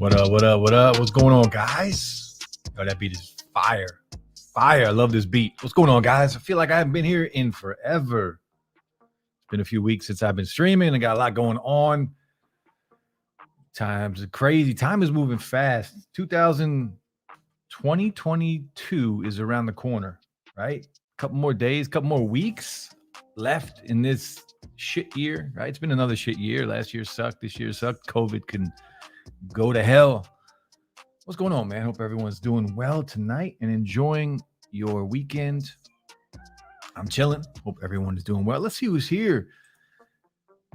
What up? What up? What up? What's going on, guys? Oh, that beat is fire. Fire. I love this beat. What's going on, guys? I feel like I haven't been here in forever. It's been a few weeks since I've been streaming. I got a lot going on. Times are crazy. Time is moving fast. 2022 is around the corner, right? A couple more days, couple more weeks left in this shit year, right? It's been another shit year. Last year sucked. This year sucked. COVID can go to hell. What's going on, man? Hope everyone's doing well tonight and enjoying your weekend. I'm chilling. Hope everyone is doing well. Let's see who's here.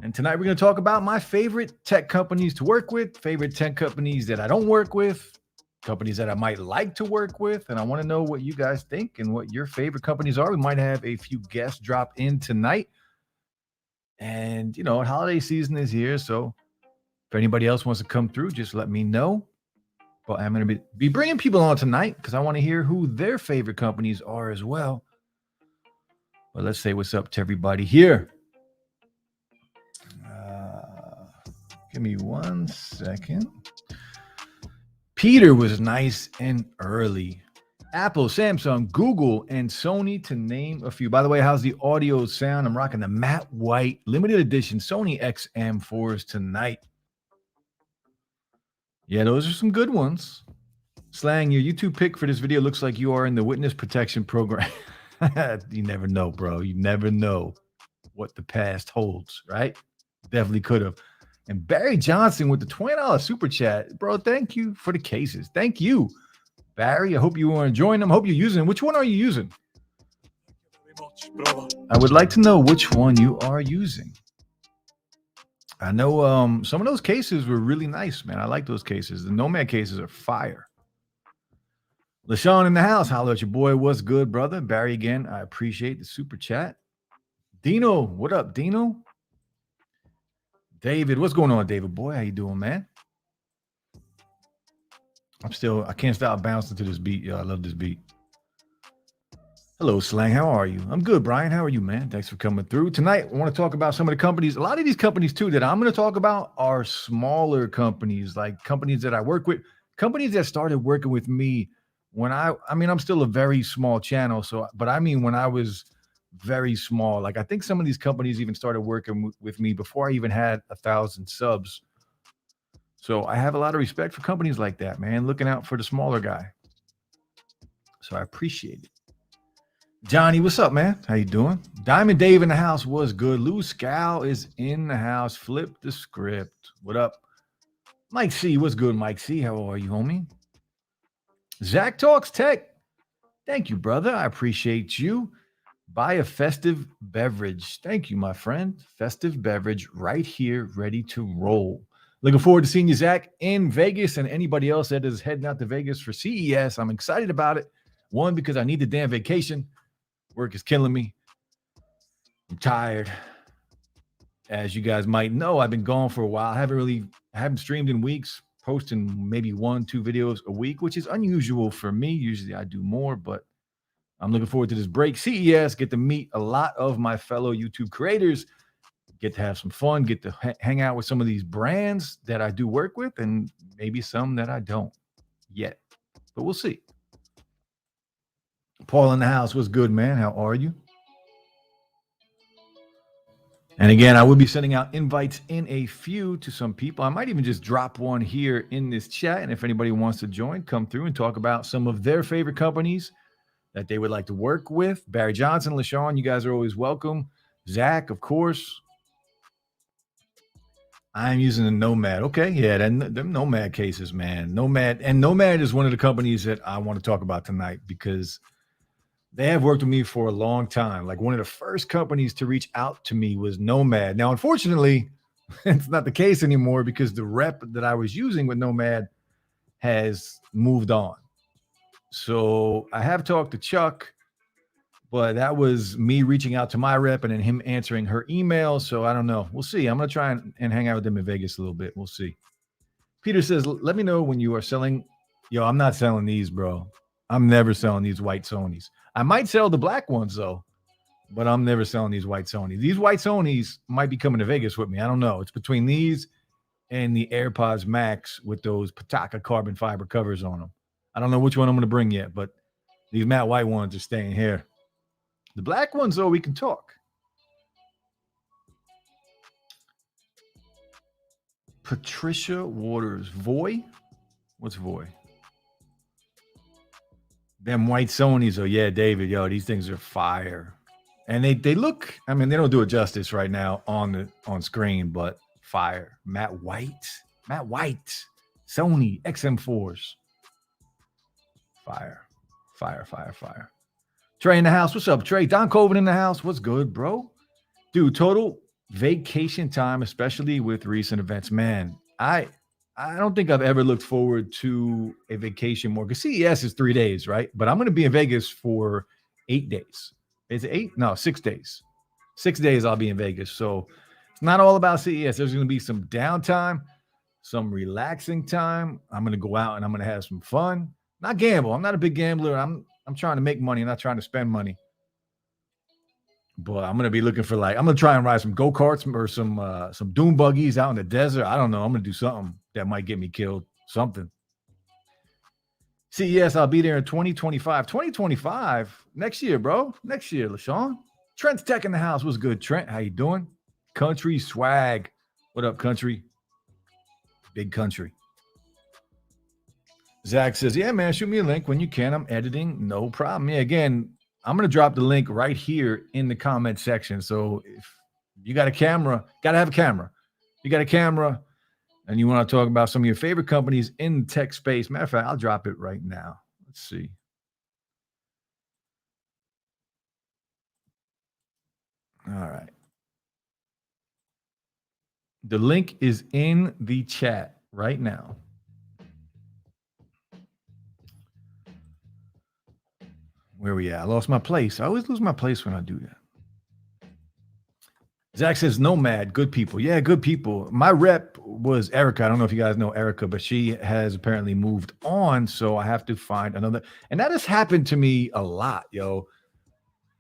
And tonight we're going to talk about my favorite tech companies to work with, favorite tech companies that I don't work with, companies that I might like to work with. And I want to know what you guys think and what your favorite companies are. We might have a few guests drop in tonight. And, you know, holiday season is here. So if anybody else wants to come through, just let me know. But I'm going to be bringing people on tonight because I want to hear who their favorite companies are as well. But let's say what's up to everybody here. Give me 1 second. Peter was nice and early. Apple, Samsung, Google, and Sony, to name a few. By the way, how's the audio sound? I'm rocking the matte white limited edition Sony XM4s tonight. Yeah, those are some good ones. Slang, your YouTube pick for this video looks like you are in the witness protection program. You never know, bro. You never know what the past holds, right? Definitely could have. And Barry Johnson with the $20 super chat. Bro, thank you for the cases. Thank you, Barry. I hope you are enjoying them. I hope you're using them. Which one are you using? I would like to know which one you are using. I know some of those cases were really nice, man. I like those cases. The Nomad cases are fire. LaShawn in the house. Holla at your boy. What's good, brother? Barry again. I appreciate the super chat. Dino. What up, Dino? David. What's going on, David boy? How you doing, man? I can't stop bouncing to this beat. Yo, I love this beat. Hello, Slang. How are you? I'm good, Brian. How are you, man? Thanks for coming through. Tonight, I want to talk about some of the companies. A lot of these companies, too, that I'm going to talk about are smaller companies, like companies that I work with, companies that started working with me when I'm still a very small channel. But I mean, when I was very small, like I think some of these companies even started working with me before I even had 1,000 subs. So I have a lot of respect for companies like that, man, looking out for the smaller guy. So I appreciate it. Johnny, what's up, man? How you doing? Diamond Dave in the house was good. Lou Scal is in the house. Flip the script. What up? Mike C, what's good, Mike C? How are you, homie? Zach Talks Tech. Thank you, brother. I appreciate you. Buy a festive beverage. Thank you, my friend. Festive beverage right here, ready to roll. Looking forward to seeing you, Zach, in Vegas, and anybody else that is heading out to Vegas for CES. I'm excited about it. One, because I need the damn vacation. Work is killing me. I'm tired. As you guys might know, I've been gone for a while. I haven't streamed in weeks, posting maybe 1-2 videos a week, which is unusual for me. Usually I do more, but I'm looking forward to this break. CES, get to meet a lot of my fellow YouTube creators, get to have some fun, get to hang out with some of these brands that I do work with, and maybe some that I don't yet, but we'll see. Paul in the house, what's good, man? How are you? And again, I will be sending out invites in a few to some people. I might even just drop one here in this chat. And if anybody wants to join, come through and talk about some of their favorite companies that they would like to work with. Barry Johnson, LaShawn, you guys are always welcome. Zach, of course. I'm using the Nomad. Okay, yeah, them Nomad cases, man. Nomad is one of the companies that I want to talk about tonight because they have worked with me for a long time. Like one of the first companies to reach out to me was Nomad. Now, unfortunately, it's not the case anymore because the rep that I was using with Nomad has moved on. So I have talked to Chuck, but that was me reaching out to my rep and then him answering her email. So I don't know. We'll see. I'm going to try and hang out with them in Vegas a little bit. We'll see. Peter says, let me know when you are selling. Yo, I'm not selling these, bro. I'm never selling these white Sonys. I might sell the black ones, though, but I'm never selling these white Sonys. These white Sonys might be coming to Vegas with me. I don't know. It's between these and the AirPods Max with those Pataka carbon fiber covers on them. I don't know which one I'm going to bring yet, but these matte white ones are staying here. The black ones, though, we can talk. Patricia Waters. Voy? What's Voy? Them white Sonys. Oh, yeah, David. Yo, these things are fire. And they look, I mean, they don't do it justice right now on screen, but fire. Matte White. Sony XM4s. Fire. Trey in the house. What's up, Trey? Don Colvin in the house. What's good, bro? Dude, total vacation time, especially with recent events. Man, I don't think I've ever looked forward to a vacation more, because CES is 3 days, right? But I'm going to be in Vegas for 8 days. Is it 8? No, 6 days. 6 days I'll be in Vegas. So it's not all about CES. There's going to be some downtime, some relaxing time. I'm going to go out and I'm going to have some fun. Not gamble. I'm not a big gambler. I'm trying to make money, not trying to spend money. But I'm going to be looking for, like, I'm going to try and ride some go-karts or some dune buggies out in the desert. I don't know. I'm going to do something that might get me killed. Something. CES, I'll be there in 2025. 2025? Next year, bro. Next year, LaShawn. Trent's Tech in the house. What's good, Trent? How you doing? Country Swag. What up, Country? Big Country. Zach says, yeah, man, shoot me a link when you can. I'm editing. No problem. Yeah, again, I'm going to drop the link right here in the comment section. So if you got a camera, got to have a camera. You got a camera and you want to talk about some of your favorite companies in the tech space. Matter of fact, I'll drop it right now. Let's see. All right. The link is in the chat right now. Where we at? I lost my place. I always lose my place when I do that. Zach says, Nomad, good people. Yeah, good people. My rep was Erica. I don't know if you guys know Erica, but she has apparently moved on. So I have to find another. And that has happened to me a lot, yo.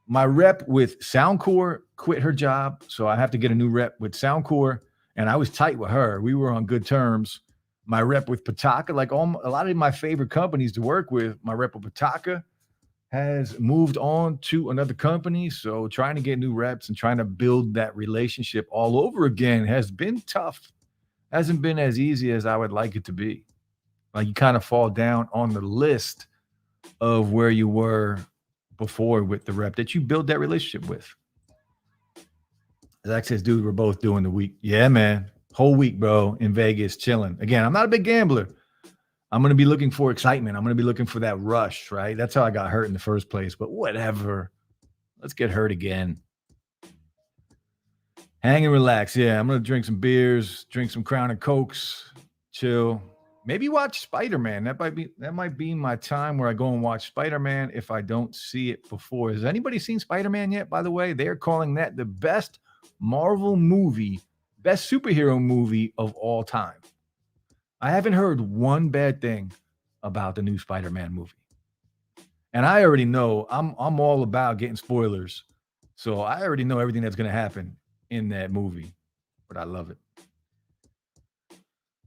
My rep with Soundcore quit her job. So I have to get a new rep with Soundcore. And I was tight with her. We were on good terms. My rep with Pataka, like a lot of my favorite companies to work with, my rep with Pataka has moved on to another company. So trying to get new reps and trying to build that relationship all over again has been tough. Hasn't been as easy as I would like it to be. Like, you kind of fall down on the list of where you were before with the rep that you build that relationship with. Zach says, dude, we're both doing the week. Yeah, man. Whole week, bro, in Vegas, chilling. Again, I'm not a big gambler. I'm going to be looking for excitement. I'm going to be looking for that rush, right? That's how I got hurt in the first place. But whatever. Let's get hurt again. Hang and relax. Yeah, I'm going to drink some beers, drink some Crown and Cokes, chill. Maybe watch Spider-Man. That might be my time where I go and watch Spider-Man if I don't see it before. Has anybody seen Spider-Man yet, by the way? They're calling that the best Marvel movie, best superhero movie of all time. I haven't heard one bad thing about the new Spider-Man movie. And I already know I'm all about getting spoilers. So I already know everything that's going to happen in that movie. But I love it.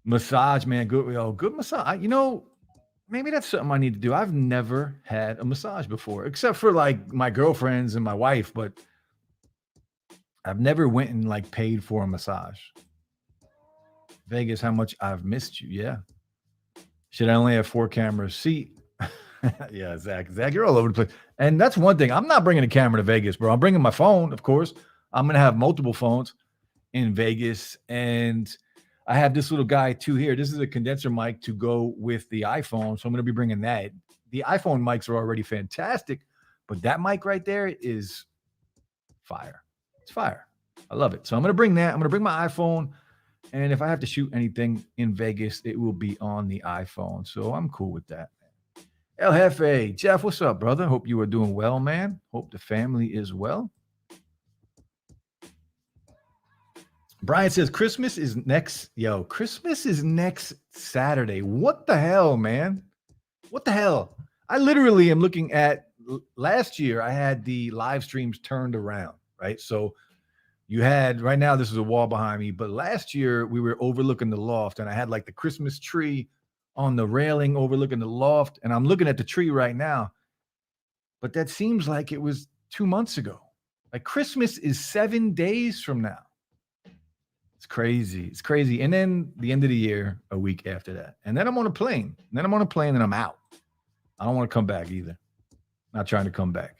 Massage, man. Good massage. Maybe that's something I need to do. I've never had a massage before, except for like my girlfriends and my wife, but I've never went and like paid for a massage. Vegas, how much I've missed you. Yeah. Should I only have 4 cameras? See, yeah, Zach, you're all over the place. And that's one thing. I'm not bringing a camera to Vegas, bro. I'm bringing my phone, of course. I'm going to have multiple phones in Vegas. And I have this little guy too here. This is a condenser mic to go with the iPhone. So I'm going to be bringing that. The iPhone mics are already fantastic, but that mic right there is fire. It's fire. I love it. So I'm going to bring that. I'm going to bring my iPhone. And if I have to shoot anything in Vegas, it will be on the iPhone. So I'm cool with that. El Jefe, Jeff, what's up, brother? Hope you are doing well, man. Hope the family is well. Brian says Christmas is next. Yo, Christmas is next Saturday. What the hell, man? What the hell? I literally am looking at last year. I had the live streams turned around, right? So You had right now, this is a wall behind me, but last year we were overlooking the loft and I had like the Christmas tree on the railing overlooking the loft. And I'm looking at the tree right now, but that seems like it was 2 months ago. Like Christmas is 7 days from now. It's crazy. It's crazy. And then the end of the year, a week after that. And then I'm on a plane. And then I'm on a plane and I'm out. I don't want to come back either. Not trying to come back.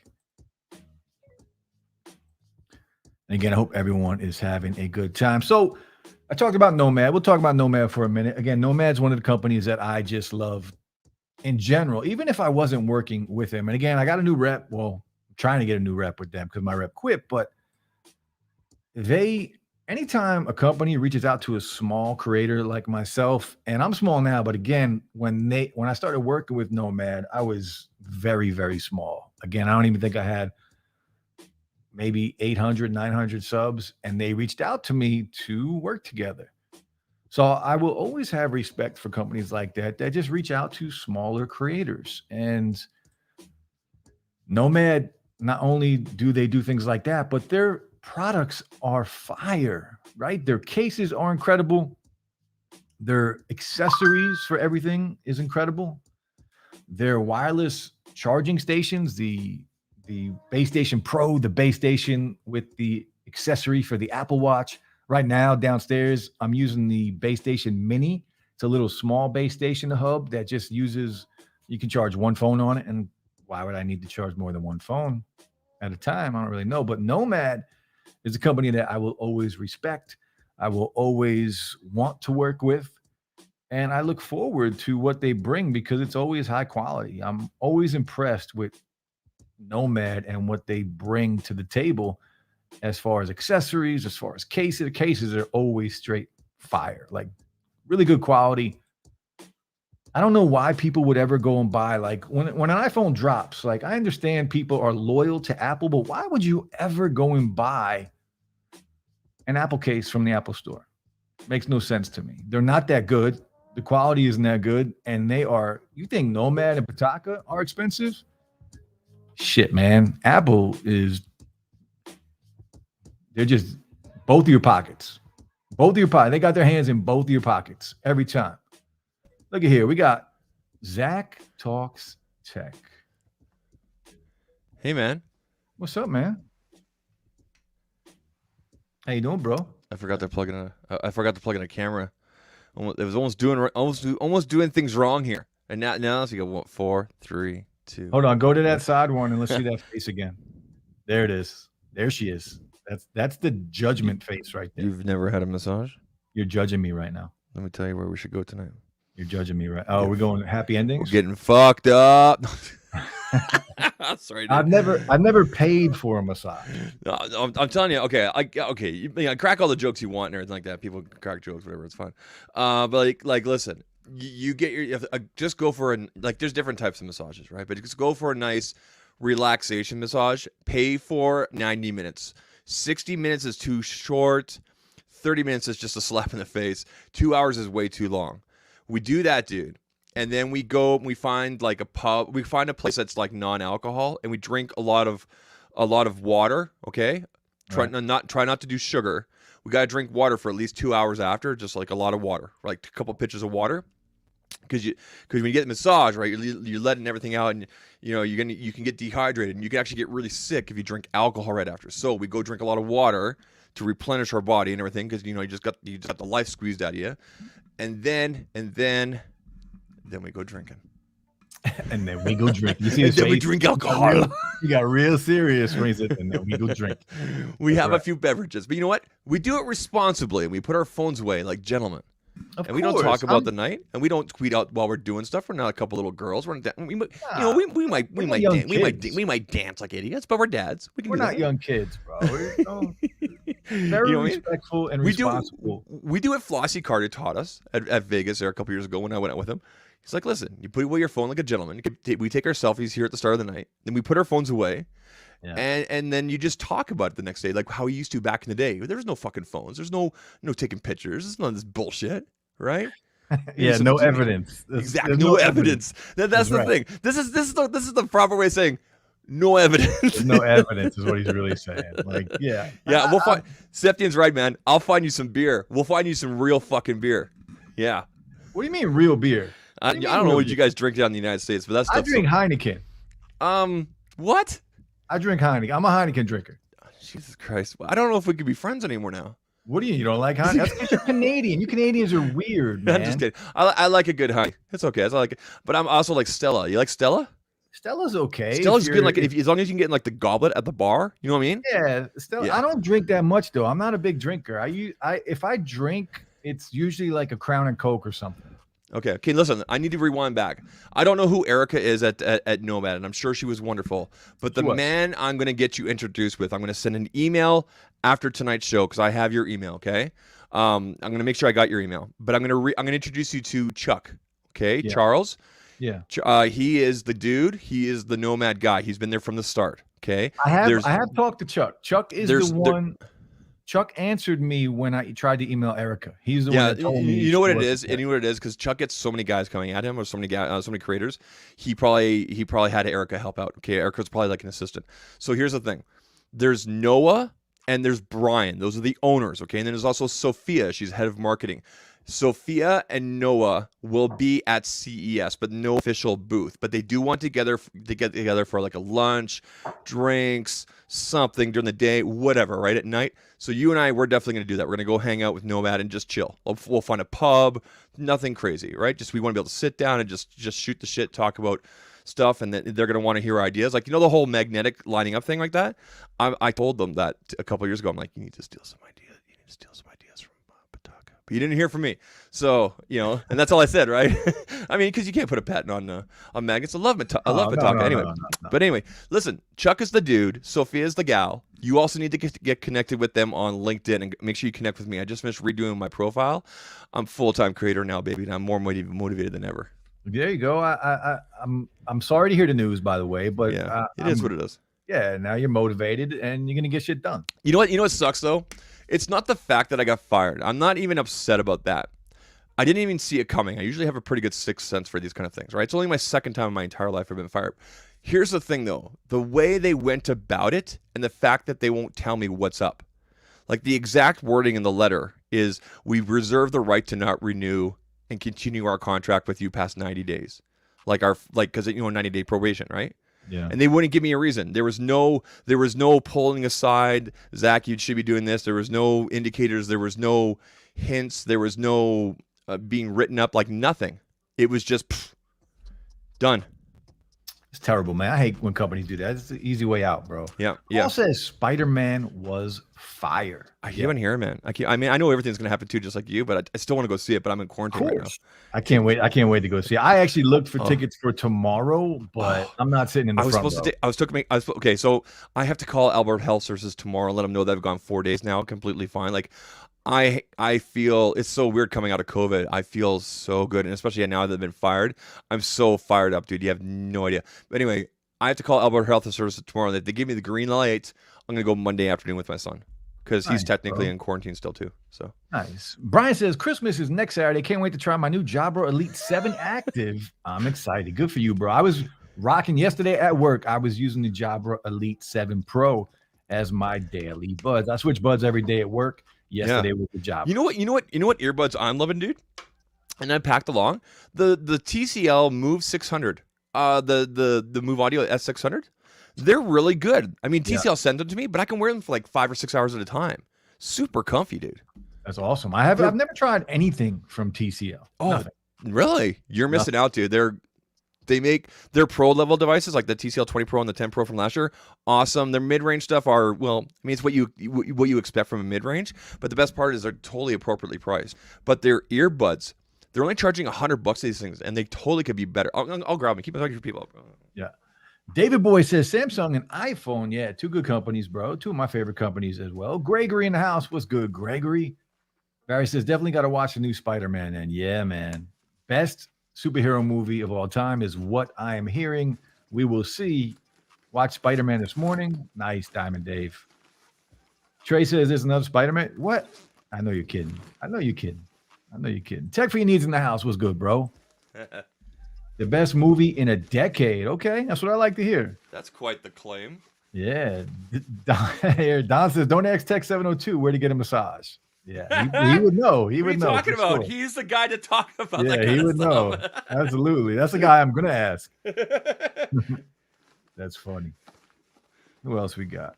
And again, I hope everyone is having a good time. So I talked about Nomad. We'll talk about Nomad for a minute. Again, Nomad's one of the companies that I just love in general, even if I wasn't working with him. And again, I got a new rep. Well, I'm trying to get a new rep with them because my rep quit. But anytime a company reaches out to a small creator like myself, and I'm small now, but again, when I started working with Nomad, I was very, very small. Again, I don't even think I had maybe 800, 900 subs, and they reached out to me to work together. So I will always have respect for companies like that just reach out to smaller creators. And Nomad, not only do they do things like that, but their products are fire, right? Their cases are incredible. Their accessories for everything is incredible. Their wireless charging stations, the Base Station Pro, the Base Station with the accessory for the Apple Watch. Right now, downstairs, I'm using the Base Station Mini. It's a little small base station hub that just you can charge one phone on it. And why would I need to charge more than one phone at a time? I don't really know. But Nomad is a company that I will always respect. I will always want to work with. And I look forward to what they bring because it's always high quality. I'm always impressed with Nomad and what they bring to the table as far as accessories, as far as cases. The cases are always straight fire, like really good quality. I don't know why people would ever go and buy, like when an iPhone drops, like I understand people are loyal to Apple, but why would you ever go and buy an Apple case from the Apple store? Makes no sense to me. They're not that good. The quality isn't that good. And you think Nomad and Pitaka are expensive? Shit, man. Apple they're just both of your pockets. Both of your pockets. They got their hands in both of your pockets every time. Look at here. We got Zach Talks Tech. Hey, man. What's up, man? How you doing, bro? I forgot to plug in a camera. It was almost doing things wrong here. And now so you go 4, 3, 2. Hold on, go to that side one and let's see that face again. There it is. There she is. That's the judgment face right there. You've never had a massage? You're judging me right now. Let me tell you where we should go tonight. You're judging me right. Oh, we're going happy endings? We're getting fucked up. Sorry, dude. I've never paid for a massage. No, I'm telling you. Okay, you crack all the jokes you want and everything like that. People crack jokes, whatever. It's fine. But listen. You get just go for there's different types of massages, right? But just go for a nice relaxation massage. Pay for 90 minutes. 60 minutes is too short. 30 minutes is just a slap in the face. 2 hours is way too long. We do that, dude. And then we go and we find like a pub. We find a place that's like non-alcohol and we drink a lot of water, okay? Try not to do sugar. We got to drink water for at least 2 hours after, just like a lot of water, like a couple pitchers of water. Because when you get the massage, right, you're letting everything out, and you can get dehydrated, and you can actually get really sick if you drink alcohol right after. So we go drink a lot of water to replenish our body and everything, because you just got the life squeezed out of you, and then we go drinking. And then we go drink. You see, and then we drink alcohol. You got real serious when he said, and then we go drink. We have a few beverages, but you know what? We do it responsibly, and we put our phones away like gentlemen. We don't talk about the night, and we don't tweet out while we're doing stuff. We're not a couple little girls. We might dance like idiots, but we're dads. We're not young kids, bro. We're very respectful and responsible. We do what Flossie Carter taught us at Vegas there a couple years ago when I went out with him. He's like, listen, you put away your phone like a gentleman. We take our selfies here at the start of the night, then we put our phones away. Yeah. And then you just talk about it the next day, like how we used to back in the day. There was no fucking phones. There's no taking pictures. There's none of this bullshit, right? Yeah, no evidence. Exactly, no evidence. That's the thing. This is the proper way of saying No evidence. There's no evidence, is what he's really saying. Like, yeah, Yeah, we'll find. Septian's right, man. I'll find you some beer. We'll find you some real fucking beer. Yeah. What do you mean real beer? I do you don't mean know real what beer? you guys drink down in the United States, but that's I drink Heineken. What? I drink Heineken. I'm a Heineken drinker. Jesus Christ. I don't know if we could be friends anymore now. What do you don't like Heineken? That's because you're Canadian. You Canadians are weird, man. I'm just kidding. I like a good honey. It's okay. I like it. But I'm also like Stella. You like Stella? Stella's okay. Stella's good. Like as long as you can get in like the goblet at the bar. You know what I mean? Yeah, Stella. Yeah. I don't drink that much though. I'm not a big drinker. If I drink, it's usually like a Crown and Coke or something. Okay. Okay. Listen, I need to rewind back. I don't know who Erica is at Nomad, and I'm sure she was wonderful. But the man I'm going to get you introduced with, I'm going to send an email after tonight's show because I have your email. Okay. I'm going to make sure I got your email, but I'm going to introduce you to Chuck. Okay, Yeah. Charles. Yeah. He is the dude. He is the Nomad guy. He's been there from the start. Okay. I have talked to Chuck. Chuck is the there- one. Chuck answered me when I tried to email Erica. He's the one that told me. You know what it she is? wasn't And you know what it is? Because Chuck gets so many guys coming at him, or so many creators. He probably had Erica help out. Okay, Erica's probably like an assistant. So here's the thing: there's Noah and there's Brian. Those are the owners. Okay, and then there's also Sophia. She's head of marketing. Sophia and Noah will be at CES, but no official booth. But they do want to get together for like a lunch, drinks, something during the day, whatever, right at night. So you and I, we're definitely going to do that. We're going to go hang out with Nomad and just chill. We'll find a pub, nothing crazy, right? Just we want to be able to sit down and just shoot the shit, talk about stuff, and then they're going to want to hear ideas. Like, you know, the whole magnetic lining up thing like that? I told them that a couple years ago. I'm like, you need to steal some ideas. You need to steal some ideas from Pataka. But you didn't hear from me. So, you know, and that's all I said, right? I mean, because you can't put a patent on magnets. I love Pataka. Anyway. No. But anyway, listen, Chuck is the dude. Sophia is the gal. You also need to get connected with them on LinkedIn and make sure you connect with me. I just finished redoing my profile. I'm full-time creator now, baby, and I'm more motivated than ever. There you go. I'm sorry to hear the news, by the way, but Yeah, it is what it is. Yeah, now you're motivated and you're gonna get shit done. You know what? You know what sucks though? It's not the fact that I got fired. I'm not even upset about that. I didn't even see it coming. I usually have a pretty good sixth sense for these kind of things, right? It's only my second time in my entire life I've been fired. Here's the thing though, the way they went about it and the fact that they won't tell me what's up. Like the exact wording in the letter is, we reserve the right to not renew and continue our contract with you past 90 days. Because 90-day probation, right? Yeah. And they wouldn't give me a reason. There was no pulling aside, Zach, you should be doing this. There was no indicators. There was no hints. There was no being written up, like nothing. It was just done. It's terrible, man. I hate when companies do that. It's the easy way out, bro. Yeah. Paul says Spider-Man was fire. I keep on hearing, man. I mean, I know everything's gonna happen too, just like you, but I still want to go see it. But I'm in quarantine right now. I can't wait. I can't wait to go see it. I actually looked for tickets for tomorrow, but I'm not sitting in the front. Okay, so I have to call Albert Health Services tomorrow and let them know that I've gone 4 days now, completely fine. Like, I feel it's so weird coming out of COVID. I feel so good, and especially now that I've been fired, I'm so fired up, dude. You have no idea. But anyway, I have to call Albert Health Services tomorrow. They give me the green light. I'm gonna go Monday afternoon with my son because he's technically in quarantine still too. So nice. Brian says Christmas is next Saturday. Can't wait to try my new Jabra Elite 7 Active. I'm excited. Good for you, bro. I was rocking yesterday at work. I was using the Jabra Elite 7 Pro as my daily buds. I switch buds every day at work. Yesterday with the Jabra. You know what earbuds I'm loving, dude? And I packed along the TCL Move 600. The Move Audio S600. They're really good. I mean, TCL sent them to me, but I can wear them for like 5 or 6 hours at a time. Super comfy, dude. That's awesome. I've never tried anything from TCL. Oh, Nothing. Really? You're missing out, dude. They make their pro level devices like the TCL 20 Pro and the 10 Pro from last year. Awesome. Their mid range stuff are, well, I mean, it's what you expect from a mid range. But the best part is they're totally appropriately priced. But their earbuds, they're only charging $100 these things, and they totally could be better. I'll grab them. Keep talking to people. Yeah. David Boy says Samsung and iPhone. Yeah, two good companies, bro. Two of my favorite companies as well. Gregory in the house. What's good, Gregory? Barry says definitely got to watch the new Spider-Man. And yeah, man, best superhero movie of all time is what I am hearing. We will see. Watch Spider-Man this morning. Nice, Diamond Dave. Trey says there's another Spider-Man. What? I know you're kidding. I know you're kidding. Tech for your needs in the house was good, bro. The best movie in a decade. Okay, that's what I like to hear. That's quite the claim. Yeah. Don says, don't ask Tech 702 where to get a massage. Yeah, he would know. He What are would you know. talking for about? sure. He's the guy to talk about Yeah, that kind he of would know. stuff. Absolutely. That's the guy I'm going to ask. That's funny. Who else we got?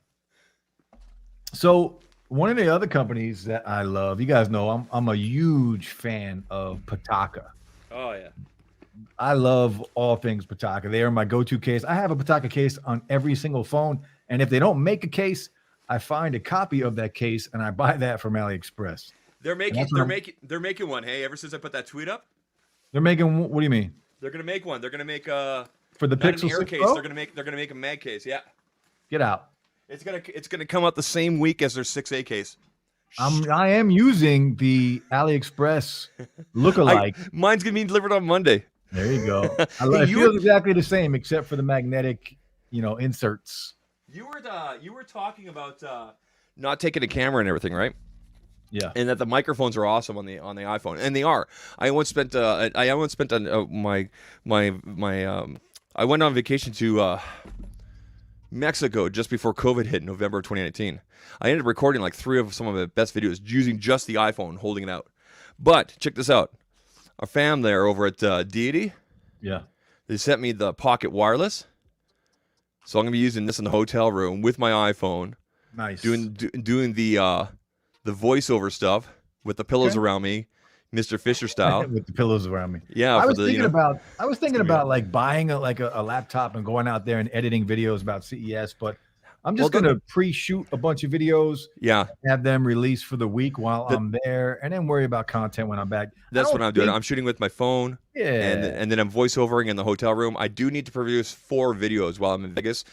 So one of the other companies that I love, you guys know I'm a huge fan of Pataka. Oh, yeah. I love all things Pataka. They are my go-to case. I have a Pataka case on every single phone. And if they don't make a case, I find a copy of that case and I buy that from AliExpress. They're making one. Hey, ever since I put that tweet up, They're making, what do you mean? they're gonna make one. They're gonna make For the not Pixel an Air 6 case. Pro? They're gonna make a mag case. Yeah, Get out. it's gonna come out the same week as their 6A case. I am using the AliExpress lookalike. Mine's gonna be delivered on Monday. There you go. Hey, It feels exactly the same except for the magnetic, inserts. You were talking about not taking a camera and everything, right? Yeah. And that the microphones are awesome on the iPhone, and they are. I once spent my I went on vacation to Mexico just before COVID hit in November of 2019. I ended up recording like 3 of some of the best videos using just the iPhone, holding it out. But check this out. Our fam there over at Deity, Yeah. they sent me the Pocket Wireless. So I'm gonna be using this in the hotel room with my iPhone, Nice. doing the voiceover stuff with the pillows Okay. around me, Mr. Fisher style. with the pillows around me. Yeah, I for was the, thinking gonna be about like buying a laptop and going out there and editing videos about CES, but I'm just Well, going to pre-shoot a bunch of videos, yeah, have them released for the week while I'm there, and then worry about content when I'm back. that's I what don't I'm doing. think- I'm shooting with my phone, Yeah. and then I'm voiceovering in the hotel room. I do need to produce 4 videos while I'm in Vegas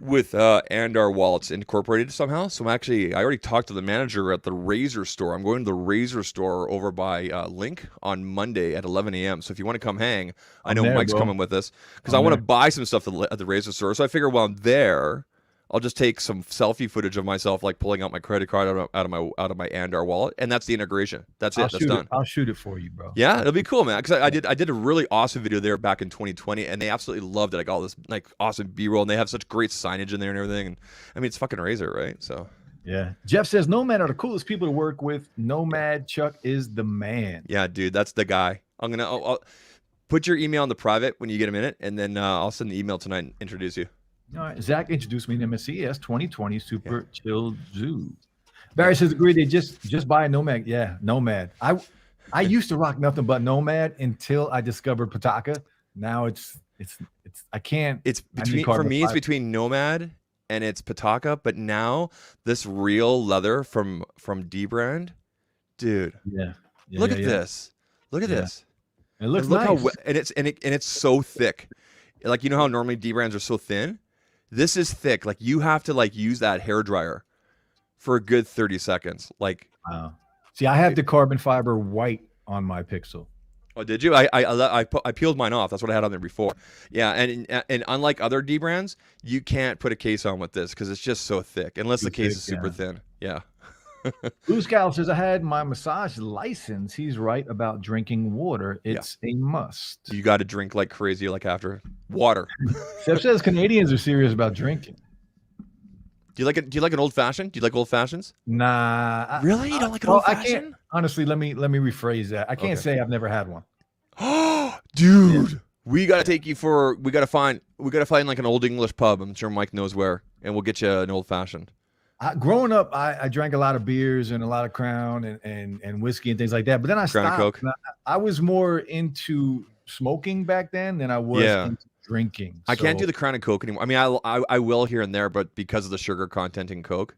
with Andar Wallets incorporated somehow. So I already talked to the manager at the Razer store. I'm going to the Razer store over by Link on Monday at 11 a.m. So if you want to come hang, I I'm know there, Mike's bro. coming with us because I I'm want to there. buy some stuff at the Razer store. So I figure while I'm there, I'll just take some selfie footage of myself like pulling out my credit card out of my Andar wallet, and that's the integration. That's it. That's done. I'll shoot it for you, bro. Yeah, it'll be cool, man. Because I did a really awesome video there back in 2020, and they absolutely loved it. I got all this like awesome B-roll, and they have such great signage in there and everything. And I mean, it's fucking Razer, right? So Yeah. Jeff says Nomad are the coolest people to work with. Nomad Chuck is the man. yeah, dude, that's the guy. I'll put your email in the private when you get a minute, and then I'll send the email tonight and introduce you. All right. Zach introduced me to him at CES 2020 Super Chill Zoo. Barry says, agree. They just buy a Nomad. Yeah, Nomad. I used to rock nothing but Nomad until I discovered Pataka. Now it's I can't. It's I need between for carbon me. It's fiber. between Nomad and it's Pataka, but now this real leather from D brand, dude. Yeah. Look at this. Look at Yeah. this. It looks And look nice. how it's so thick. Like how normally D brands are so thin. This is thick. Like you have to like use that hair dryer for a good 30 seconds. Like, Wow. See, I have the carbon fiber white on my Pixel. oh, did you? I peeled mine off. That's what I had on there before. Yeah, and unlike other D brands, you can't put a case on with this because it's just so thick. Unless the Too case thick, is super yeah. thin. Yeah. Blue Scout says I had my massage license. He's right about drinking water. It's a must. You got to drink like crazy, like after water. Steph says Canadians are serious about drinking. Do you like an old fashioned? Do you like old fashions? Nah. Really? You don't like an Well, old I can't. fashioned? Honestly, let me rephrase that. I can't Okay. say I've never had one. Dude, we gotta take you for. We gotta find like an old English pub. I'm sure Mike knows where, and we'll get you an old fashioned. Growing up, I drank a lot of beers and a lot of Crown and whiskey and things like that. But then I Crown and stopped. Coke. And I was more into smoking back then than I was Yeah. into drinking. I can't So, do the Crown and Coke anymore. I mean, I will here and there, but because of the sugar content in Coke,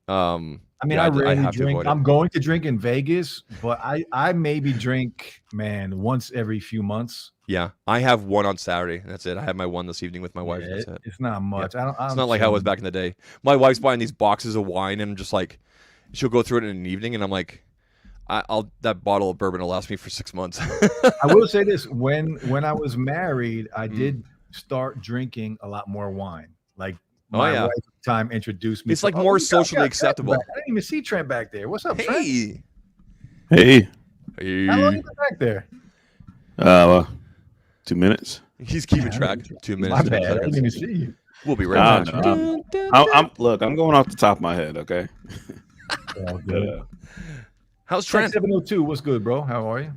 I mean, yeah, I rarely have to drink. avoid it. I'm going to drink in Vegas, but I maybe drink, man, once every few months. Yeah, I have one on Saturday. That's it. I have my one this evening with my wife. Yeah, That's it. it's not much. I'm It's not like how it was back in the day. My wife's buying these boxes of wine, and I'm just like, she'll go through it in an evening, and I'm like, I'll that bottle of bourbon will last me for 6 months. I will say this: when I was married, I Mm. did start drinking a lot more wine. Like Oh, my yeah. wife at the time introduced me. It's to- like oh, more we got socially Trent acceptable. back. I didn't even see Trent back there. What's up, Trent? Hey, Hey, How long you been back there? 2 minutes. He's keeping track. 2 minutes. My 10 bad. I seconds. didn't even see you. We'll be I right don't back. know. I'm going off the top of my head. Okay. All But, good. How's Trent Trent? 702. What's good, bro? How are you?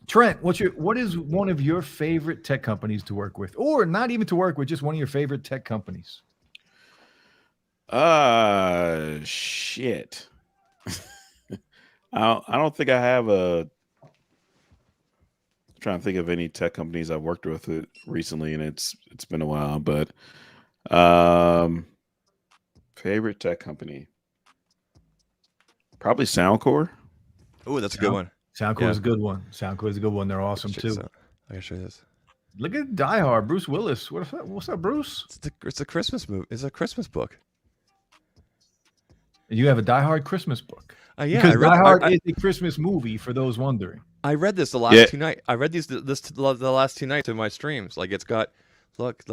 Trent, what is one of your favorite tech companies to work with, or not even to work with, just one of your favorite tech companies? Shit. I don't think I have a. Trying to think of any tech companies I've worked with recently, and it's been a while. But favorite tech company, probably Soundcore. Oh, that's a good one. Soundcore is a good one. Soundcore is a good one. They're awesome Check too. this out. I can show you this. Look at Die Hard, Bruce Willis. What's up, Bruce? It's a Christmas movie. It's a Christmas book. You have a Die Hard Christmas book. Yeah, Because I read, Die Hard I, is a Christmas movie for those wondering. I read this the last 2 nights. I read the last 2 nights in my streams. Like it's got, look.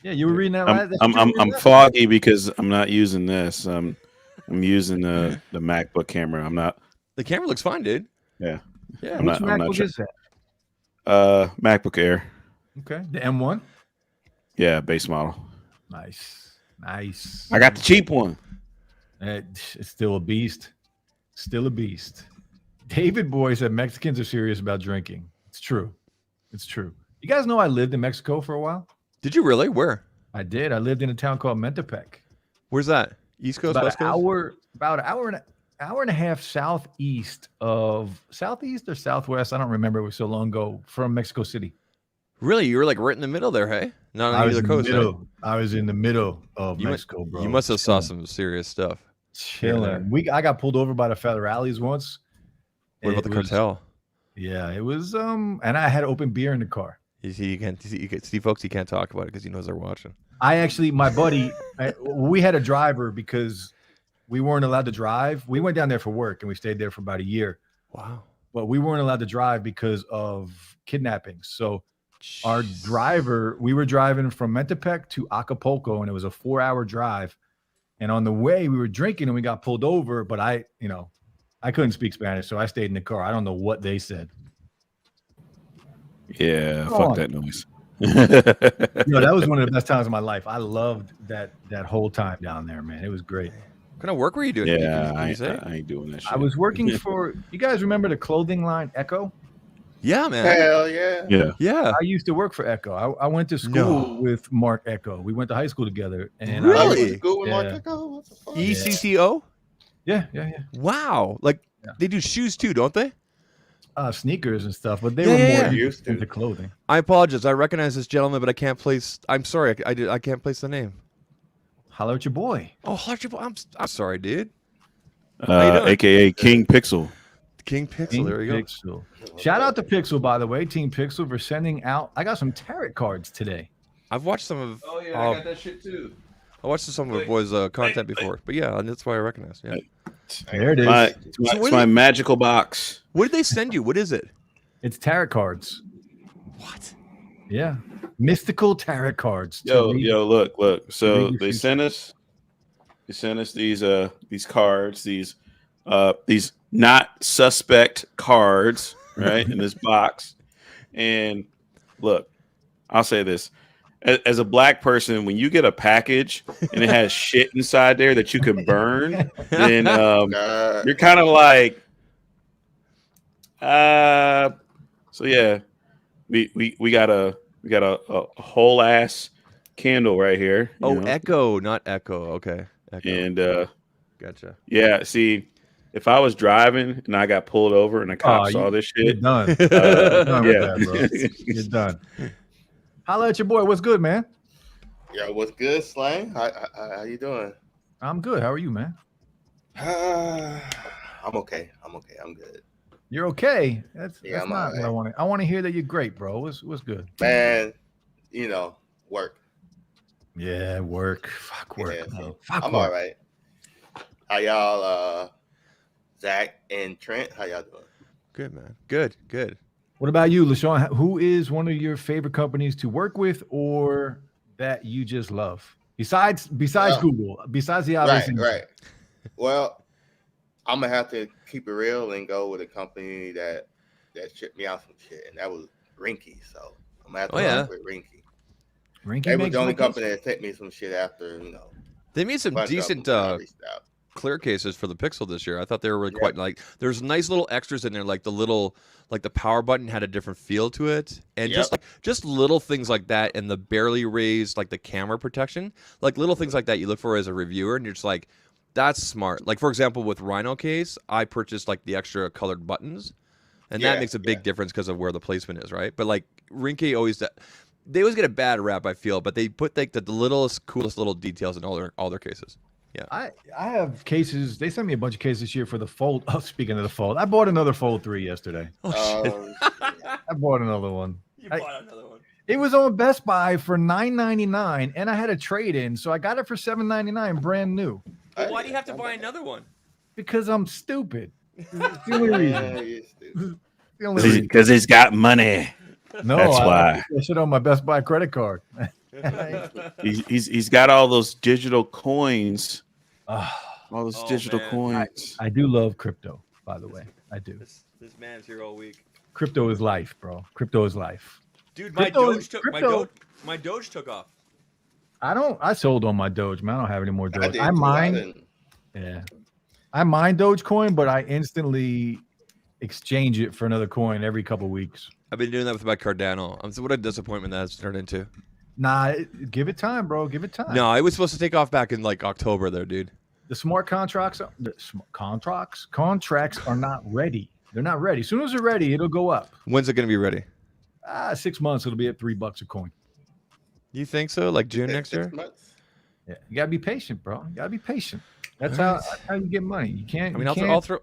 Yeah, you were reading that. I'm foggy because I'm not using this. I'm using the MacBook camera. I'm not. The camera looks fine, dude. Yeah. Yeah. I'm Which not MacBook sure. is that? MacBook Air. Okay, the M1. Yeah, base model. Nice. I got the cheap one. It's still a beast. Still a beast. David Boy said Mexicans are serious about drinking. It's true. It's true. You guys know I lived in Mexico for a while? Did you really? Where? I did. I lived in a town called Mentepec. Where's that? East Coast, About West an Coast? about an hour and a half southeast or southwest. I don't remember. It was so long ago from Mexico City. Really? You were like right in the middle there, hey? Not I on was either in the coast. middle. I was in the middle of You Mexico, bro. You must have saw some serious stuff. Chilling. I got pulled over by the federales once. What about the cartel? Yeah, it was and I had open beer in the car. You see, folks, he can't talk about it because he knows they're watching. My buddy, we had a driver because we weren't allowed to drive. We went down there for work and we stayed there for about a year. Wow. But we weren't allowed to drive because of kidnappings. So our driver, we were driving from Mentepec to Acapulco and it was a 4-hour drive. And on the way we were drinking and we got pulled over, but I couldn't speak Spanish, so I stayed in the car. I don't know what they said. Yeah, Come fuck on. that noise. That was one of the best times of my life. I loved that whole time down there, man. It was great. What kind of work were you doing? Yeah, Can you say? I ain't doing that shit. I was working for, you guys remember the clothing line Echo? Yeah, man. Hell yeah. Yeah. Yeah. I used to work for Echo. I went to school No. with Mark Echo. We went to high school together. And Really? I went to school with Yeah. Mark Echo? What the fuck? ECCO? yeah. Wow. Like Yeah. they do shoes too, don't they? Sneakers and stuff, but they Yeah, were yeah, more yeah. Used to. into clothing. I apologize. I recognize this gentleman, but I can't place. I'm sorry. I can't place the name. Holler at your boy. Oh, I'm sorry, dude. How you doing? AKA King Pixel. King Pixel. Team There we go. Pixel. Shout out to Pixel, by the way, Team Pixel, for sending out. I got some tarot cards today. I've watched some of. Oh yeah, I got that shit too. I watched some of the boys' content before, but yeah, and that's why I recognize. Yeah. There it is. It's my magical box. What did they send you? What is it? It's tarot cards. What? Yeah. Mystical tarot cards. to Yo, read. look. So read your they future. sent us these cards, these not suspect cards, right, in this box. And look, I'll say this. As a black person, when you get a package and it has shit inside there that you can burn, then God. you're kind of like, so yeah, we got a whole ass candle right here. you Oh, know? Echo, not Echo. Okay. Echo. And Gotcha. yeah, see, if I was driving and I got pulled over and a cop saw this You're shit, done. You're done with yeah, that, bro. You're done. Holla at your boy. What's good, man? Yo, what's good, Slang? How you doing? I'm good. How are you, man? I'm okay. I'm good. You're okay. That's Yeah, I'm not alright. what I want. I want to hear that you're great, bro. What's good? Man, work. Yeah, work. Fuck work. Yeah, man. so Fuck I'm work. all right. How y'all, Zach and Trent? How y'all doing? Good, man. Good. What about you, LaShawn? Who is one of your favorite companies to work with, or that you just love? Besides Well, Google, besides the obvious. Right. Well, I'm gonna have to keep it real and go with a company that shipped me out some shit, and that was Rinky, so I'm gonna have to Oh, yeah. work with Rinky. Rinky They was makes the only records. company that sent me some shit after, They made a some bunch decent of them, I reached out. clear cases for the Pixel this year. I thought they were really quite like. There's nice little extras in there, like the power button had a different feel to it, and just little things like that, and the barely raised like the camera protection, like little things like that you look for as a reviewer, and you're just like, that's smart. Like for example, with Rhino case, I purchased like the extra colored buttons, and that makes a big difference because of where the placement is, right? But like Rinke they always get a bad rap, I feel, but they put like the littlest, coolest little details in all their cases. Yeah, I have cases. They sent me a bunch of cases this year for the Fold. Oh, speaking of the Fold, I bought another Fold 3 yesterday. Oh shit! I bought another one. Bought another one. It was on Best Buy for $9.99, and I had a trade in, so I got it for $7.99, brand new. Well, why do you have to buy another one? Because I'm stupid. It's the only reason. You're stupid. The only reason. Because he's got money. No, That's why. I should on my Best Buy credit card. He's got all those digital coins. Ah, All those Oh, digital man. coins. I do love crypto, by the way. I do. This man's here all week, Crypto is life, bro. Crypto is life. dude. My Crypto- Doge took crypto- my Doge took off. I sold on my Doge, man. I don't have any more I Doge. did I too. mine. didn't- Yeah. I mine Dogecoin, but I instantly exchange it for another coin every couple weeks. I've been doing that with my Cardano. What a disappointment that's turned into. Nah, give it time, bro. Give it time. No, it was supposed to take off back in like October, there, dude. The smart contracts are not ready. They're not ready. As soon as they're ready, it'll go up. When's it gonna be ready? 6 months, it'll be at $3 a coin. You think so? Like June next 6 year? months? Yeah, you gotta be patient, bro. You gotta be patient. That's All how right. that's how you get money. You can't. I mean, you I'll can't, throw.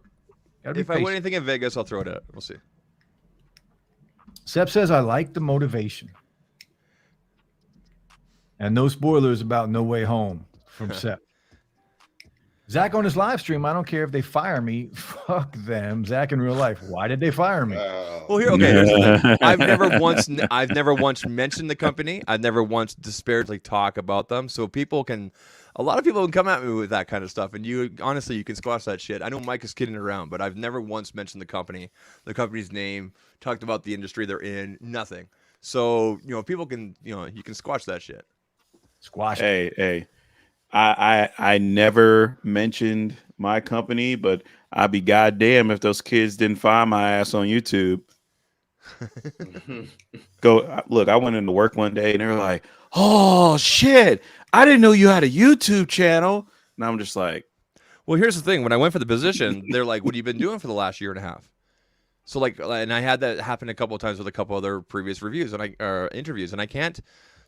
gotta be If I win patient. anything in Vegas, I'll throw it at. We'll see. Sep says I like the motivation. And no spoilers about No Way Home from Sep. Zach on his live stream, I don't care if they fire me. Fuck them. Zach in real life. Why did they fire me? Well, here, okay. Here's the thing. I've never once mentioned the company. I've never once disparagingly talk about them. So a lot of people can come at me with that kind of stuff, and you honestly, you can squash that shit. I know Mike is kidding around, but I've never once mentioned the company's name, talked about the industry they're in, nothing. So people can, you can squash that shit. Squash it. Hey. I never mentioned my company, but I'd be goddamn if those kids didn't find my ass on YouTube. Look, I went into work one day and they were like, "Oh shit, I didn't know you had a YouTube channel." And I'm just like, Well, here's the thing. When I went for the position, they're like, "What have you been doing for the last year and a half?" So and I had that happen a couple of times with a couple other previous reviews and interviews, and I can't.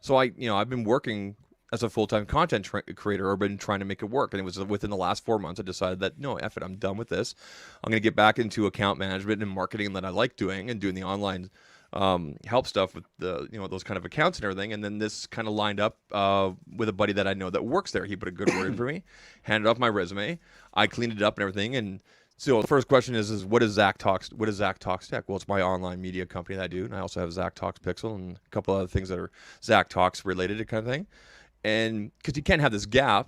So I've been working as a full-time content creator, or been trying to make it work. And it was within the last 4 months, I decided that, no, F it, I'm done with this. I'm going to get back into account management and marketing that I like doing, and doing the online help stuff with the, those kind of accounts and everything. And then this kind of lined up with a buddy that I know that works there. He put a good word in for me, handed off my resume. I cleaned it up and everything. And so the first question is what is Zach Talks? What is Zach Talks Tech? Well, it's my online media company that I do. And I also have Zach Talks Pixel and a couple other things that are Zach Talks related kind of thing. And because you can't have this gap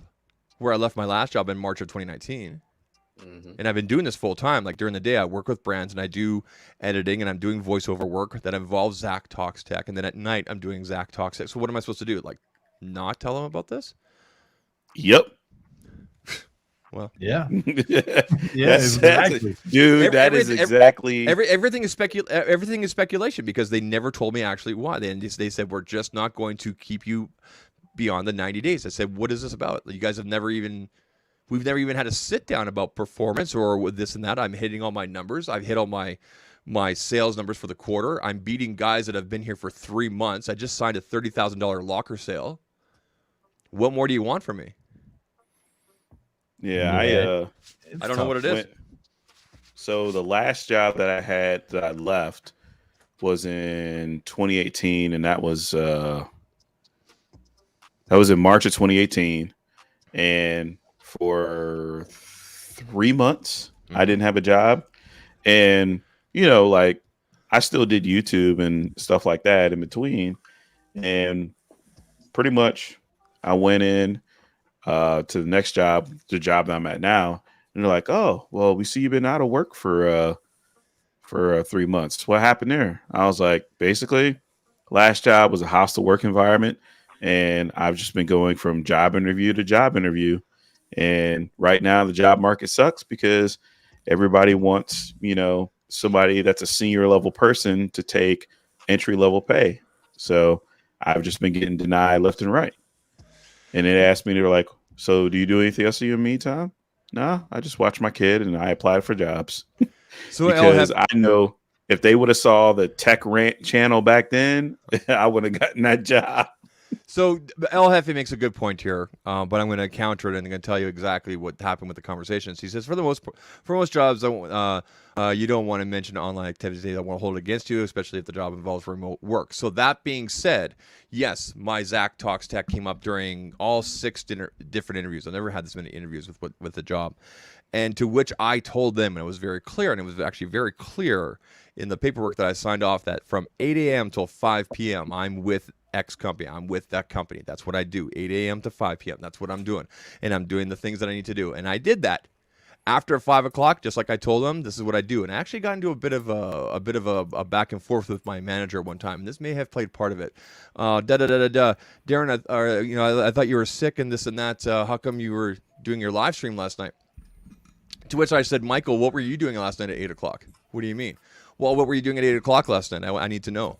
where I left my last job in March of 2019. And I've been doing this full time. Like during the day, I work with brands and I do editing and I'm doing voiceover work that involves Zach Talks Tech. And then at night, I'm doing Zach Talks Tech. So what am I supposed to do? Like not tell them about this? "Yep." Well, Yeah. Yeah, exactly. Dude, that is exactly. everything is everything is speculation because they never told me actually why. They said, we're just not going to keep you beyond the 90 days. I said, what is this about? You guys have we've never even had a sit down about performance or with this and that. I'm hitting all my numbers. I've hit all my sales numbers for the quarter. I'm beating guys that have been here for 3 months. I just signed a $30,000 locker sale. What more do you want from me? Yeah, I don't know what it is. So the last job that I had that I left was in 2018, and that was in March of 2018. And for 3 months, I didn't have a job, and I still did YouTube and stuff like that in between, and pretty much I went in to the next job, the job that I'm at now, and they're like, "Oh, well, we see you've been out of work for for 3 months. What happened there? I was like, basically, last job was a hostile work environment, and I've just been going from job interview to job interview. And right now, the job market sucks because everybody wants, somebody that's a senior level person to take entry level pay. So I've just been getting denied left and right. And they asked me, they were like, so do you do anything else in your meantime? No, I just watch my kid and I applied for jobs. So Because I know if they would have saw the Tech Rant channel back then, I would have gotten that job. So El Jefe makes a good point here, but I'm going to counter it and I'm going to tell you exactly what happened with the conversations. He says, for most jobs, you don't want to mention online activities. They don't want to hold it against you, especially if the job involves remote work. So that being said, yes, my Zach Talks Tech came up during all 6 different interviews. I've never had this many interviews with the job. And to which I told them, and it was very clear, and it was actually very clear in the paperwork that I signed off, that from 8 a.m. till 5 p.m., I'm with X company. I'm with that company. That's what I do. 8 a.m. to 5 p.m. That's what I'm doing. And I'm doing the things that I need to do. And I did that. After 5 o'clock, just like I told them, this is what I do. And I actually got into a bit of a back and forth with my manager one time. And this may have played part of it. Darren, I thought you were sick and this and that. How come you were doing your live stream last night? To which I said, Michael, what were you doing last night at 8 o'clock? What do you mean? Well, what were you doing at 8 o'clock last night? I need to know.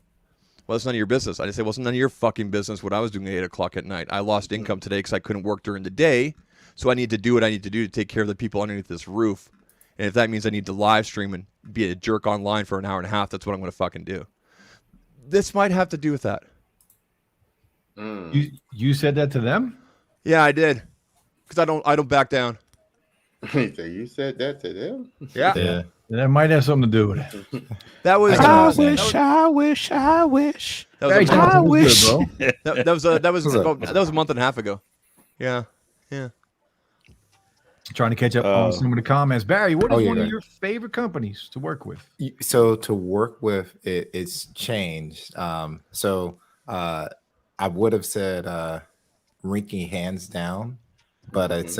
Well, it's none of your business. I just say, well, it's none of your fucking business what I was doing at 8 o'clock at night. I lost income today because I couldn't work during the day. So I need to do what I need to do to take care of the people underneath this roof. And if that means I need to live stream and be a jerk online for an hour and a half, that's what I'm going to fucking do. This might have to do with that. You said that to them? Yeah, I did. Because I don't back down. So you said that to them? Yeah. That might have something to do with it. That was. I wish. That was Barry a Johnson was good, bro. that was a month and a half ago. Yeah. Trying to catch up on some of the comments. Barry, what is one of yeah. your favorite companies to work with? So to work with it's changed. I would have said Rinky hands down, but it's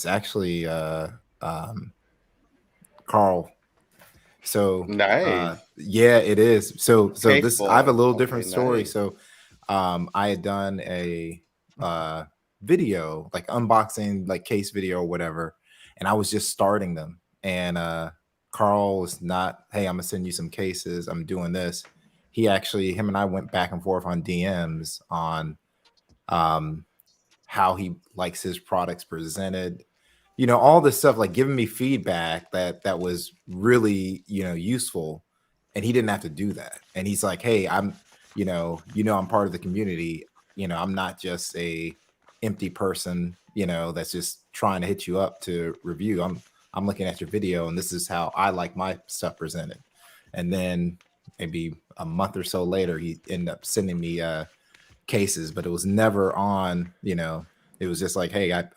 actually Carl. So Nice. yeah, it is. So this I have a little Okay, different story. nice. So I had done a video, like unboxing, like case video or whatever, and I was just starting them. And Carl was not, hey, I'm gonna send you some cases. I'm doing this. Him and I went back and forth on DMs on how he likes his products presented, all this stuff, like giving me feedback that was really, useful. And he didn't have to do that. And he's like, hey, I'm part of the community. I'm not just a empty person, that's just trying to hit you up to review. I'm looking at your video and this is how I like my stuff presented. And then maybe a month or so later, he ended up sending me cases, but it was never on, it was just like, hey, I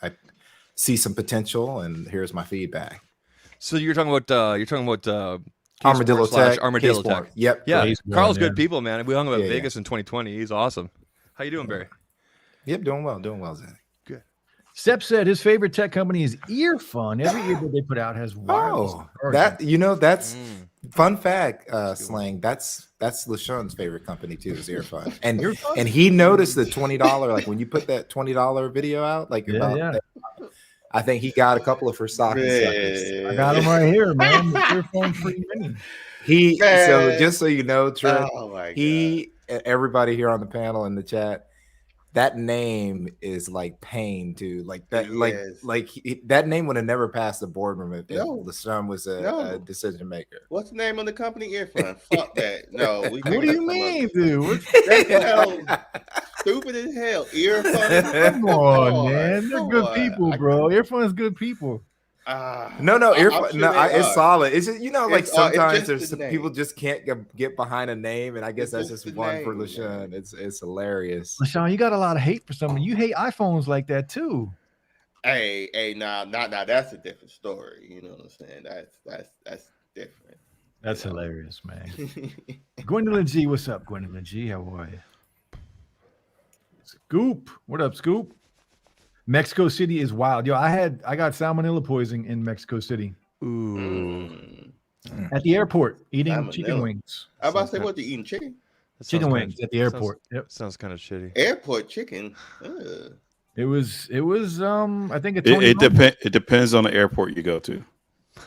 see some potential and here's my feedback. So you're talking about Armadillo Tech. Armadillo K-Sport. Tech. Yep. Yeah, Case Carl's one, good people, man. We hung out at Yeah, Vegas in 2020. He's awesome. How you doing, Barry? Yep. Doing well, Zach. Sep said his favorite tech company is Earfun. Every earbud they put out has wireless. charging. That's fun fact, Slang. That's LaShawn's favorite company too, is Earfun. And he noticed the $20, like when you put that $20 video out, like that, I think he got a couple of her stocking stuffers. I got them right here, man. The Earfun free mini. So just so you know, Trent, Oh my he everybody here on the panel in the chat, that name is like pain to like that. Yes. That name would have never passed the boardroom if No. LaShawn was a decision maker. What's the name of the company? Earfun. Fuck that. No. What do you mean, dude? Stupid as hell. Earfun. Come on, man. They're good people, bro. Earfun is good people. No, Earfun. sure No, they it's are. solid. It's just like It's sometimes just there's the name. people just can't get behind a name, and I guess It's that's just just the one for name, LaShawn. man. It's hilarious. LaShawn, you got a lot of hate for someone. You hate iPhones like that too. Hey, nah, that's a different story. You know what I'm saying? That's different. That's hilarious, man. Gwendolyn G, what's up, Gwendolyn G? How are you? Scoop, what up, Scoop? Mexico City is wild. Yo, I got salmonella poisoning in Mexico City. Ooh. At the airport, eating chicken Salmonella. wings. I about to say, Sounds what, you eating chicken? That sounds Chicken kinda- wings at the airport. Yep. Sounds kind of shitty. Airport chicken. Ugh. It was I think a It, Tony it Romo. depends. It depends on the airport you go to.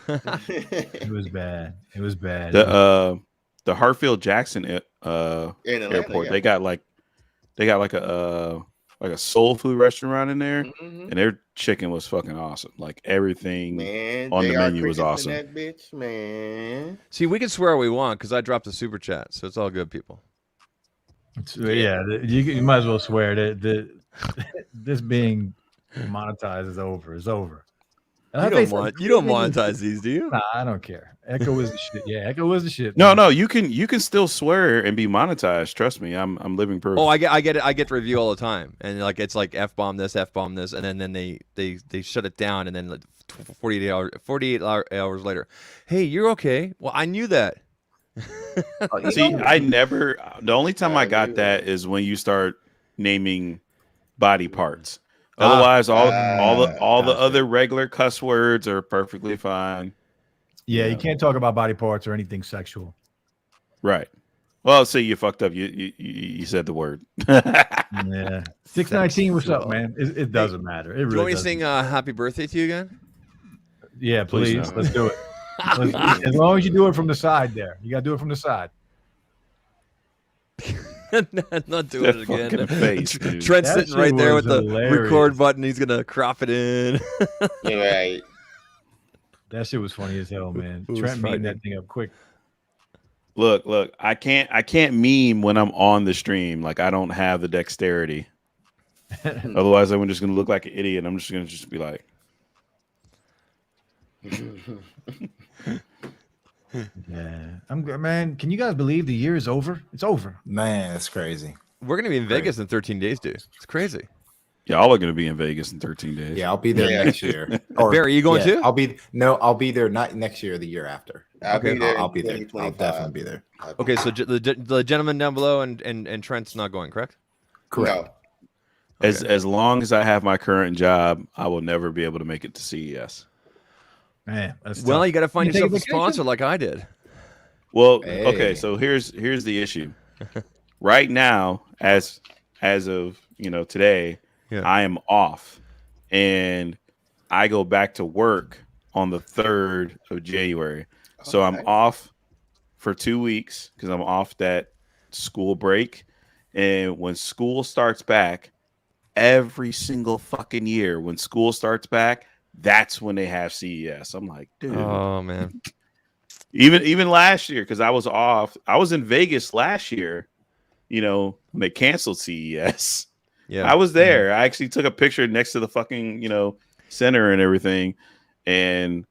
It was bad. It was bad. The Hartfield Jackson In Atlanta, airport. yeah. They got like a soul food restaurant in there, Mhm. and their chicken was fucking awesome. Like everything Man, on the JR menu was Crickets awesome. in That bitch, man. See, we can swear all we want because I dropped a super chat, so it's all good, people. You might as well swear that this being monetized is over. It's over. And You don't monetize these, do you? Nah, I don't care. Echo is the shit. Yeah, Echo is the shit. No, man. no, you can still swear and be monetized. Trust me, I'm living proof. Oh, I get it. I get the review all the time, and like it's like f bomb this, and then they shut it down, and then like 48 hours later, hey, you're okay. Well, I knew that. See, I never. The only time I got that is when you start naming body parts. Otherwise, all the gotcha. other regular cuss words are perfectly fine. Yeah, you can't talk about body parts or anything sexual. Right. Well, see, you fucked up. You said the word. Yeah. 619, what's up, man? It doesn't matter. It Do you really want me to doesn't. sing "Happy Birthday" to you again? Yeah, Please please. no. Let's do it. As long as you do it from the side there. You got to do it from the side. Not doing That it again. fucking face, dude. Trent's That sitting right shit there was with the hilarious. record button. He's gonna crop it in. Right. That shit was funny as hell, man. It was Trent made frightening. that thing up quick. Look. I can't meme when I'm on the stream. Like I don't have the dexterity. Otherwise, I'm just gonna look like an idiot. I'm just gonna be like, Yeah. I'm good, man. Can you guys believe the year is over? It's over. Man, it's crazy. We're gonna be in Vegas in 13 days, dude. It's crazy. y'all are gonna be in Vegas in 13 days. Yeah, I'll be there Yeah. next year. Or, Barry, you going too? I'll be there not next year, the year after. I'll be there. I'll in be there. I'll 2025. definitely be there. Okay, so the gentleman down below and Trent's not going, correct? Correct. No. As long as I have my current job, I will never be able to make it to CES. Man, that's Well, tough. you got to find You take a yourself a vacation? sponsor like I did. Well, Hey. okay, so here's the issue. Right now, as of today, Yeah. I am off, and I go back to work on the 3rd of January. So I'm Okay. off for 2 weeks because I'm off that school break. And when school starts back, every single fucking year, when school starts back, that's when they have CES. I'm like, dude. Oh man. Even last year, because I was off. I was in Vegas last year, when they canceled CES. Yeah. I was there. I actually took a picture next to the fucking, center and everything. And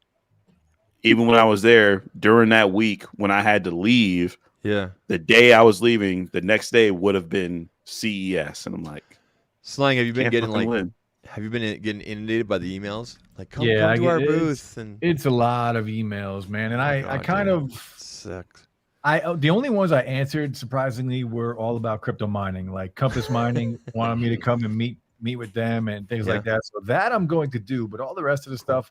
even when I was there during that week, when I had to leave, Yeah. the day I was leaving, the next day would have been CES. And I'm like, Slang, have you been can't getting fucking like win. have you been getting inundated by the emails? Like come Yeah, I to get our it. booth and It's a lot of emails, man. And I God, kind dude. of sucks. the only ones I answered surprisingly were all about crypto mining, like Compass Mining wanted me to come and meet with them and things like that. So that I'm going to do, but all the rest of the stuff,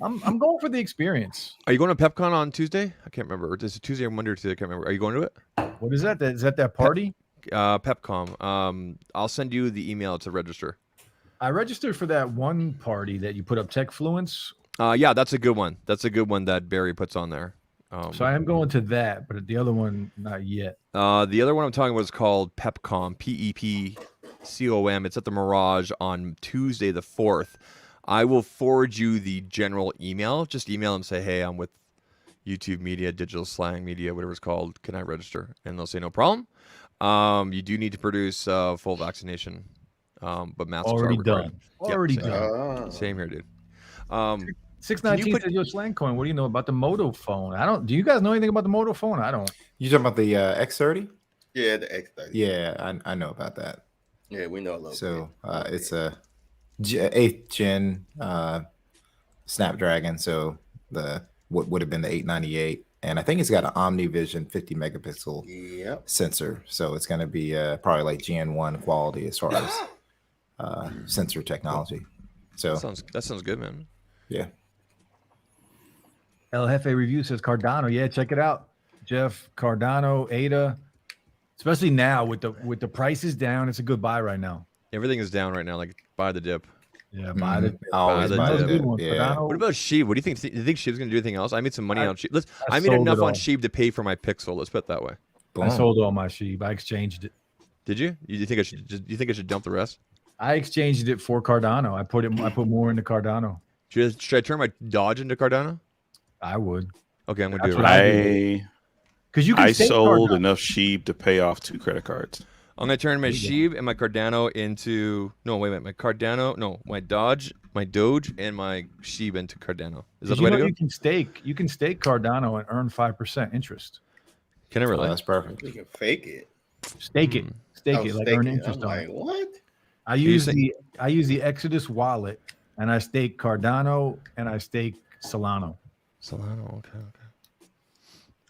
I'm going for the experience. Are you going to PepCon on Tuesday? I can't remember. Is it Tuesday or Monday or Tuesday? I can't remember. Are you going to it? What is that? Is that party? PepCom. I'll send you the email to register. I registered for that one party that you put up, Techfluence. Yeah, that's a good one. That's a good one that Barry puts on there. So I am going to that, but the other one not yet. The other one I'm talking about is called PepCom, PEPCOM. It's at the Mirage on Tuesday the 4th. I will forward you the general email. Just email them, say, hey, I'm with YouTube Media, Digital Slang Media, whatever it's called. Can I register? And they'll say, no problem. You do need to produce full vaccination, but masks Already are required. done. Already same. done. Oh. Same here, dude. 619 put- said, yo, Slang Coin, what do you know about the Moto phone? Do you guys know anything about the Moto phone? I don't. You talking about the X30? Yeah, the X30. Yeah, I know about that. Yeah, we know a little So bit. it's a 8th gen Snapdragon. So what would have been the 898, and I think it's got an OmniVision 50 megapixel Yep. sensor. So it's going to be probably like GN1 quality as far as sensor technology. So That sounds good, man. yeah. El Jefe review says Cardano. Yeah, check it out, Jeff. Cardano, ADA, especially now with the prices down, it's a good buy right now. Everything is down right now. Like buy the dip. Yeah, buy the. I always the buy dip. the Good dip. one. Yeah. Cardano, What about Sheeb? What do you think? Do you think Sheeb's gonna do anything else? I made some money on Sheeb. I I made sold enough it on all. Sheeb to pay for my Pixel. Let's put it that way. I Boom. sold all my sheep. I exchanged it. Did you? You think I should? You think I should dump the rest? I exchanged it for Cardano. I put more into Cardano. Should I turn my Dodge into Cardano? I would, Okay, I'm gonna That's do it. what Right. I because you can. I stake sold Cardano. enough sheep to pay off 2 credit cards. I'm gonna turn my There you Sheeb and my Cardano into my Cardano, my Dodge, my Doge, and my Sheeb into Cardano. Is that 'Cause the way to go? you can stake Cardano and earn 5% interest. Can I Oh, really? that's perfect. You can fake it. Stake it, stake Oh, it, like stake earn it. interest I'm on like, it. what? I you use say- the Exodus wallet, and I stake Cardano and I stake Solano. Solano. Okay.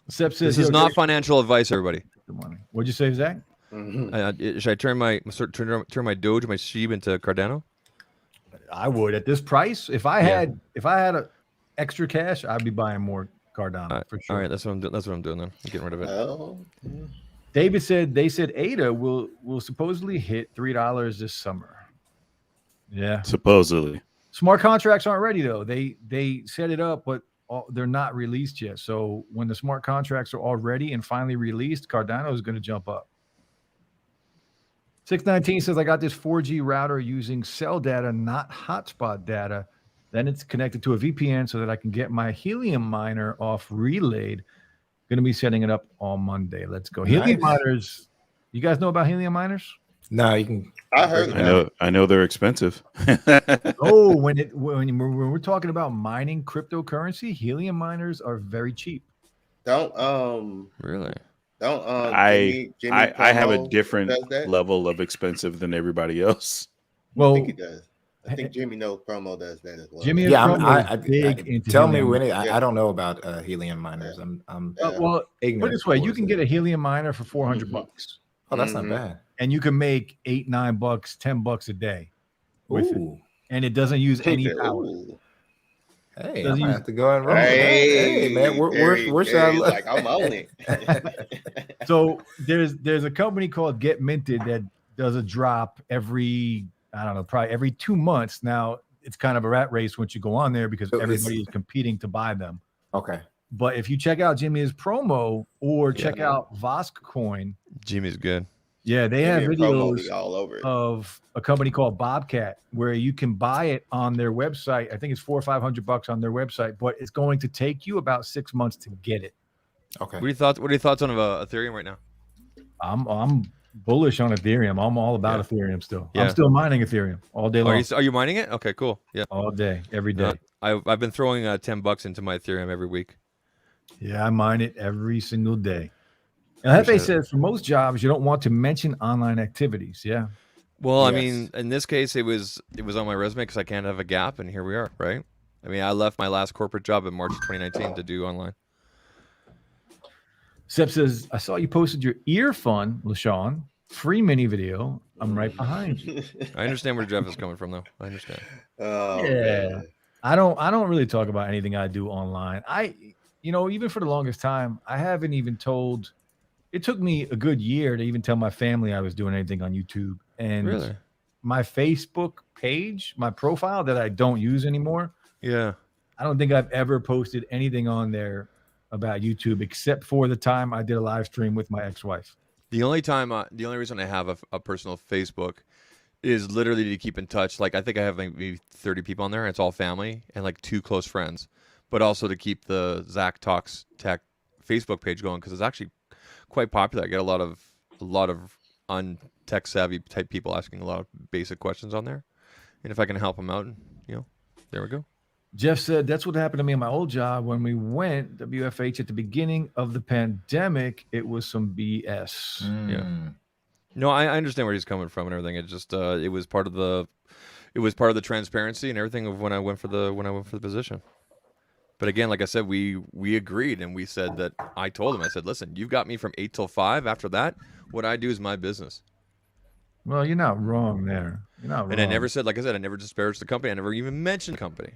Sep says This is "Yo, not Derek, financial advice, everybody. the money." What'd you say, Zach? Mhm. Should I turn my Doge, my Sheeb into Cardano? I would at this price. If I Yeah. had a extra cash, I'd be buying more Cardano for sure. All right, that's what I'm doing. That's what I'm doing then. I'm getting rid of it. Oh, David said they said ADA will supposedly hit $3 this summer. Yeah, Supposedly. smart contracts aren't ready though. They set it up, but they're not released yet. So when the smart contracts are all ready and finally released, Cardano is going to jump up. 619 says I got this 4G router using cell data, not hotspot data. Then it's connected to a VPN so that I can get my Helium miner off Relayed. Going to be setting it up on Monday. Let's go. Helium Nice. miners. You guys know about helium miners? No, you can. I heard I know they're expensive. Oh, when we're talking about mining cryptocurrency, helium miners are very cheap. Don't Really? I Jimmy I have a Promo different does that? level of expensive than everybody else. I Well, think he does. I think Jimmy knows Promo does that as well. Jimmy- Yeah, Promo I is big into tell me helium. when it. Yeah. I don't know about helium miners. I'm Yeah. well, put ignorant. it this way: you towards can it. get a helium miner for $400, Oh, that's not Mhm. bad. and you can make $8, $9, $10 a day with it, Ooh. and it doesn't use any Ooh. power. Hey, I Does might he- have to go and roll. with that. Hey, man, where should I Gary's look? like, I'm on it. So there's a company called Get Minted that does a drop every, I don't know, probably every 2 months. Now it's kind of a rat race once you go on there because So it's- everybody is competing to buy them. Okay. But if you check out Jimmy's promo or check out Vosk Coin, Jimmy's good. yeah, they have Jimmy and Promo videos be all over it. of a company called Bobcat where you can buy it on their website. I think it's $400 or $500 on their website, but it's going to take you about 6 months to get it. Okay. What are your thoughts on Ethereum right now? I'm bullish on Ethereum. I'm all about Ethereum still. Yeah. I'm still mining Ethereum all day long. Are you mining it? Okay, cool. Yeah. All day, every day. I've been throwing $10 into my Ethereum every week. Yeah, I mine it every single day. El Jefe says for most jobs, you don't want to mention online activities. Yeah. Well, I Yes. mean, in this case, it was on my resume because I can't have a gap, and here we are, right? I mean, I left my last corporate job in March of 2019 to do online. Sep says, I saw you posted your ear fun, LaShawn. Free mini video. I'm right behind you. I understand where Jeff is coming from, though. I understand. Oh, Yeah. man. I don't really talk about anything I do online. Even for the longest time, I haven't even told. It took me a good year to even tell my family I was doing anything on YouTube. And Really? my Facebook page, my profile that I don't use anymore, Yeah. I don't think I've ever posted anything on there about YouTube except for the time I did a live stream with my ex-wife. The only reason I have a personal Facebook is literally to keep in touch. Like, I think I have maybe 30 people on there, and it's all family and like 2 close friends, but also to keep the Zach Talks Tech Facebook page going because it's actually quite popular. I get a lot of un-tech savvy type people asking a lot of basic questions on there, and if I can help them out, there we go. Jeff said that's what happened to me in my old job when we went WFH at the beginning of the pandemic. It was some BS. Mm. No, I understand where he's coming from and everything. It just it was part of the transparency and everything of when I went for the position. But again, like I said, we agreed and we said that I told him, I said, listen, you've got me from 8 till 5. After that, what I do is my business. Well, you're not wrong there. You're not wrong. And I never said, like I said, I never disparaged the company. I never even mentioned the company.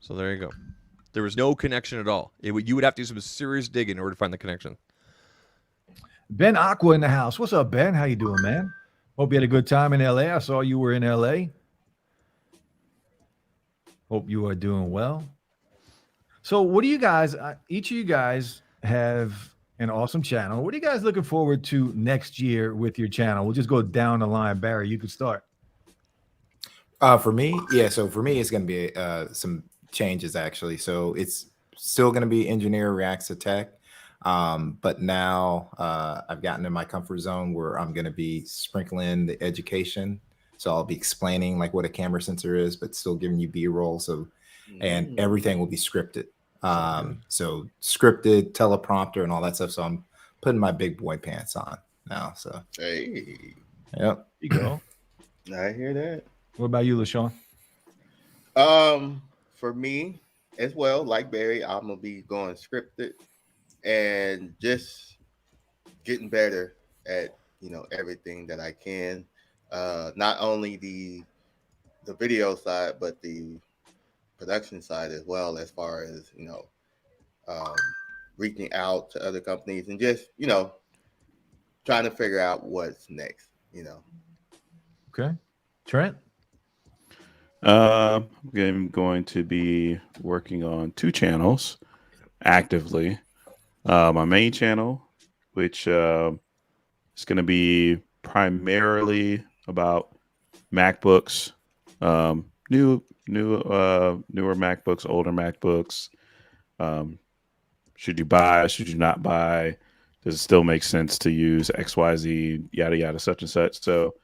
So there you go. There was no connection at all. You would have to do some serious digging in order to find the connection. Ben Aqua in the house. What's up, Ben? How you doing, man? Hope you had a good time in LA. I saw you were in LA. Hope you are doing well. So what do you guys, each of you guys have an awesome channel. What are you guys looking forward to next year with your channel? We'll just go down the line. Barry, you could start. For me, yeah. So for me, it's going to be some changes actually. So it's still going to be engineer reacts to tech, but now I've gotten in my comfort zone where I'm going to be sprinkling the education. So I'll be explaining like what a camera sensor is, but still giving you B-roll. So and everything will be scripted. So scripted, teleprompter, and all that stuff. So I'm putting my big boy pants on now. So Hey, yep. You go. I hear that. What about you, LaShawn? For me as well, like Barry, I'm gonna be going scripted and just getting better at everything that I can. Not only the video side, but the production side as well, as far as reaching out to other companies and just trying to figure out what's next. Okay. Trent? I'm going to be working on 2 channels actively. My main channel, which is going to be primarily about MacBooks, newer MacBooks, older MacBooks. Should you buy? Should you not buy? Does it still make sense to use XYZ, yada yada, such and such? So,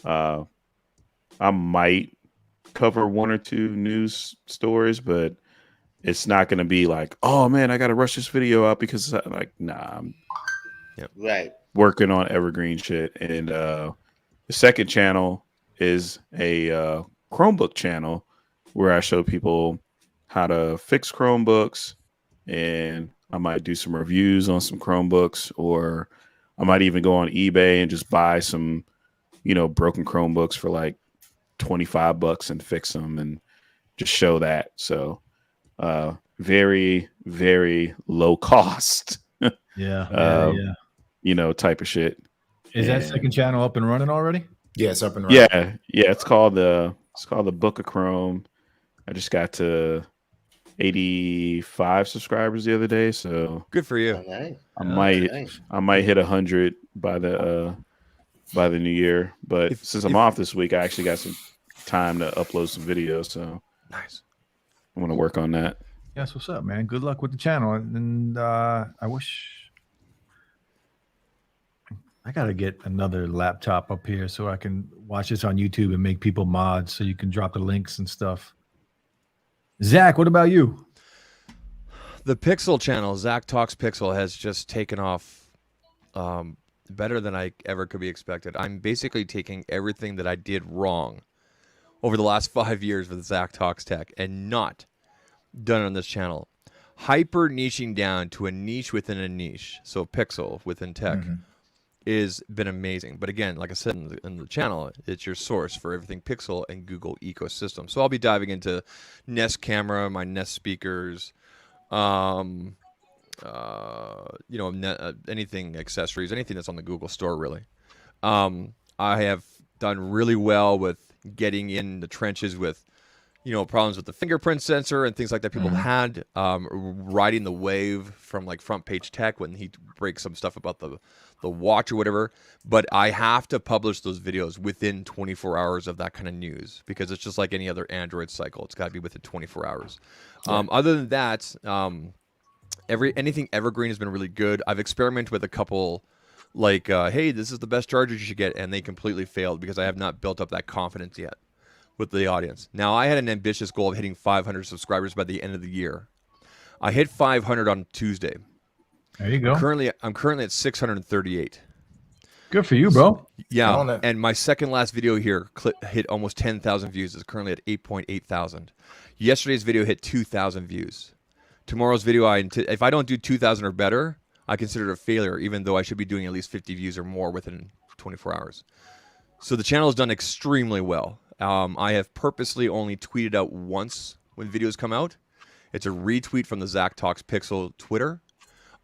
I might cover 1 or 2 news stories, but it's not going to be like, oh man, I got to rush this video out because like, nah, I'm Right. working on evergreen shit. And the second channel is a Chromebook channel where I show people how to fix Chromebooks, and I might do some reviews on some Chromebooks, or I might even go on eBay and just buy some, broken Chromebooks for like $25 and fix them and just show that. So very, very low cost, Yeah. type of shit. Is that And- second channel up and running already? Yeah, it's up and running. Yeah. It's called the Book of Chrome. I just got to 85 subscribers the other day, so Good for you. Nice. I might hit 100 by the new year. But since I'm off this week, I actually got some time to upload some videos, so Nice. I'm gonna work on that. Yes, what's up, man? Good luck with the channel. And I wish I got to get another laptop up here so I can watch this on YouTube and make people mods so you can drop the links and stuff. Zach, what about you? The Pixel channel, Zach Talks Pixel, has just taken off better than I ever could be expected. I'm basically taking everything that I did wrong over the last 5 years with Zach Talks Tech and not done on this channel. Hyper niching down to a niche within a niche. So Pixel within tech is been amazing. But again, like I said in the channel, it's your source for everything Pixel and Google ecosystem. So I'll be diving into Nest camera, my Nest speakers, anything accessories, anything that's on the Google store, really. I have done really well with getting in the trenches with, problems with the fingerprint sensor and things like that people had, riding the wave from like Front Page Tech when he breaks some stuff about the watch or whatever. But I have to publish those videos within 24 hours of that kind of news, because it's just like any other Android cycle. It's got to be within 24 hours. Other than that, anything evergreen has been really good. I've experimented with a couple, like, hey, this is the best charger you should get, and they completely failed because I have not built up that confidence yet with the audience. Now, I had an ambitious goal of hitting 500 subscribers by the end of the year. I hit 500 on Tuesday. There you go. I'm currently at 638. Good for you, bro. Yeah, On it. and my second last video here hit almost 10,000 views. It's currently at 8.8 thousand. Yesterday's video hit 2,000 views. Tomorrow's video, if I don't do 2,000 or better, I consider it a failure, even though I should be doing at least 50 views or more within 24 hours. So the channel has done extremely well. I have purposely only tweeted out once when videos come out, It's a retweet from the Zach Talks Pixel Twitter.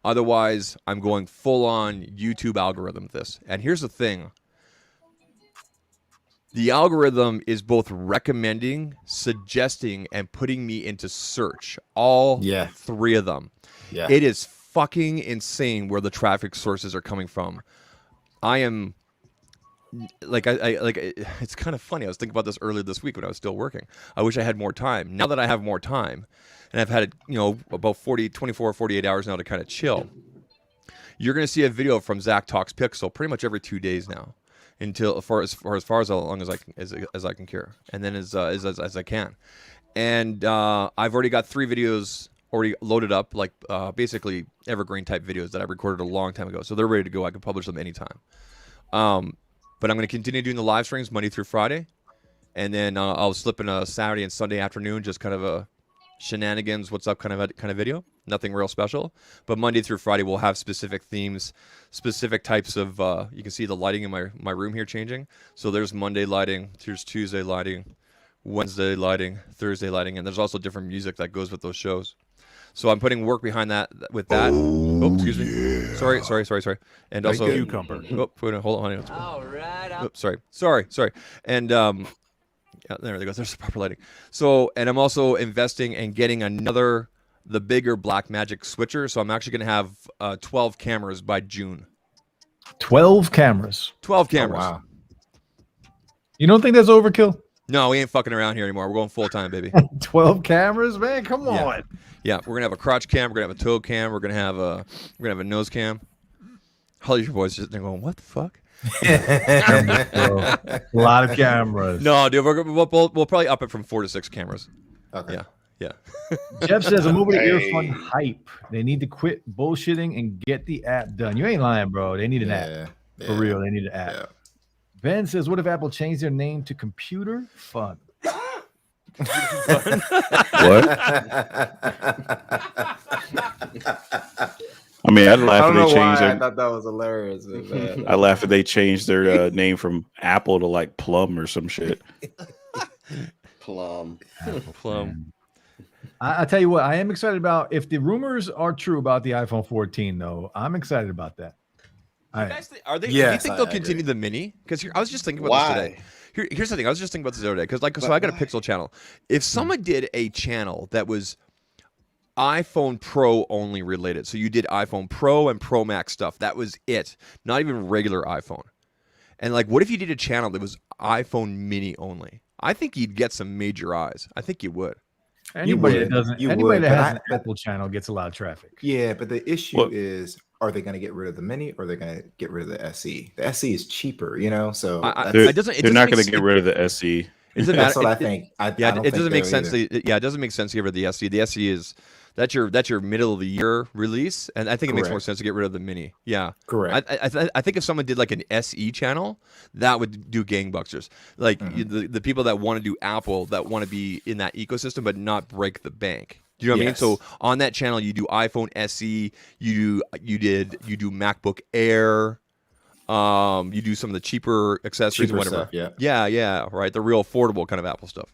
Otherwise, I'm going full on YouTube algorithm with this. And here's the thing. The algorithm is both recommending, suggesting, and putting me into search. All Yeah. three of them. Yeah. It is fucking insane where the traffic sources are coming from. I am like it's kind of funny. I was thinking about this earlier this week when I was still working. I wish I had more time. Now that I have more time and I've had, about 24, 48 hours now to kind of chill. You're going to see a video from Zach Talks Pixel pretty much every 2 days now until for as long as I can cure. And then as I can. And I've already got 3 videos already loaded up, like basically evergreen type videos that I recorded a long time ago. So they're ready to go. I can publish them anytime. But I'm going to continue doing the live streams Monday through Friday. And then I'll slip in a Saturday and Sunday afternoon, just kind of a shenanigans, what's up kind of video. Nothing real special. But Monday through Friday, we'll have specific themes, specific types of, you can see the lighting in my room here changing. So there's Monday lighting, there's Tuesday lighting, Wednesday lighting, Thursday lighting, and there's also different music that goes with those shows. So I'm putting work behind that with that. Oh, excuse me. Sorry. And Like also cucumber. Oh, hold on. All right. Oh, sorry. And yeah, there they go. There's the proper lighting. So, and I'm also investing in getting the bigger Blackmagic switcher. So I'm actually going to have 12 cameras by June. 12 cameras. 12 Oh, cameras. wow. You don't think that's overkill? No, we ain't fucking around here anymore. We're going full time, baby. 12 cameras, man. Come Yeah. on. Yeah, we're gonna have a crotch cam. We're gonna have a toe cam. We're gonna have a nose cam. Holly, your voice just they're going, what the fuck? Bro. A lot of cameras. No, dude, we'll probably up it from 4 to 6 cameras. Okay. Yeah. Jeff says a movie to Hey. earphone hype. They need to quit bullshitting and get the app done. You ain't lying, bro. They need an app. For real. They need an app. Yeah. Ben says, what if Apple changed their name to Computer Fun? What? I mean, I'd I laugh don't if know they why changed I their. thought that was hilarious. I laugh if they changed their name from Apple to like Plum or some shit. Plum. Plum. I tell you what, I am excited about. If the rumors are true about the iPhone 14, though, I'm excited about that. Are they? Do you Yes, think I they'll agree. continue the mini? Because I was just thinking about this Why? today. Here's the thing. I was just thinking about this the other day. Because so I got a Pixel channel. If someone did a channel that was iPhone Pro only related, so you did iPhone Pro and Pro Max stuff, that was it. Not even regular iPhone. And like, what if you did a channel that was iPhone Mini only? I think you'd get some major eyes. I think you would. Anybody would. that doesn't, You anybody would, that but has an Apple channel gets a lot of traffic. Yeah, but the issue Well- is, are they going to get rid of the Mini or are they going to get rid of the SE? The SE is cheaper, So I- They're, it doesn't they're not make going to sense- get rid of the SE. It doesn't that's matter. what I think. I Yeah, don't it think doesn't make they'll sense. either. It doesn't make sense to get rid of the SE. The SE is that's your middle of the year release, and I think it makes more Correct. sense to get rid of the Mini. Yeah, Correct. I think if someone did like an SE channel, that would do gangbusters. Like the people that want to do Apple, that want to be in that ecosystem, but not break the bank. Do you know what I mean? Yes. So on that channel, you do iPhone SE, you do MacBook Air, you do some of the cheaper accessories, Cheaper whatever. stuff, yeah. Yeah, right. The real affordable kind of Apple stuff.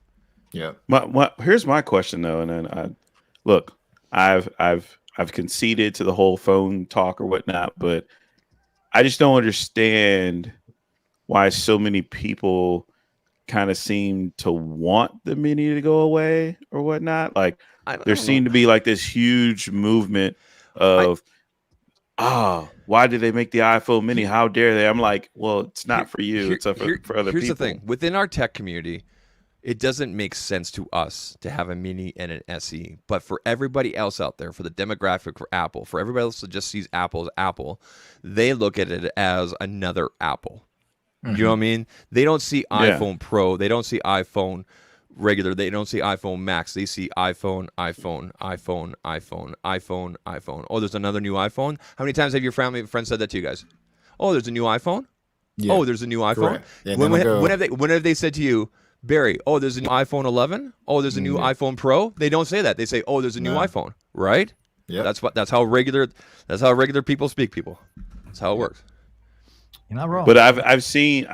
Yeah. Here's my question though, and then look, I've conceded to the whole phone talk or whatnot, but I just don't understand why so many people kind of seem to want the Mini to go away or whatnot. Like I there don't seemed know. to be like this huge movement of why did they make the iPhone Mini? How dare they? I'm like, well, it's not for you. It's for other here's people. the thing. Within our tech community, it doesn't make sense to us to have a Mini and an SE. But for everybody else out there, for the demographic for Apple, for everybody else that just sees Apple as Apple, they look at it as another Apple. You know what I mean? They don't see Yeah. iPhone Pro. They don't see iPhone regular. They don't see iPhone Max. They see iPhone, iPhone, iPhone, iPhone, iPhone, iPhone. Oh, there's another new iPhone. How many times have your family friends said that to you guys? Oh, there's a new iPhone. Yeah. Oh, there's a new iPhone. Correct. Yeah, when, then they'll when, go- when have they said to you, Barry? Oh, there's a new iPhone 11. Oh, there's a new iPhone Pro. They don't say that. They say, oh, there's a new No. iPhone. Right? Yeah. That's how regular people speak. People. That's how it works. You're not wrong. But I've seen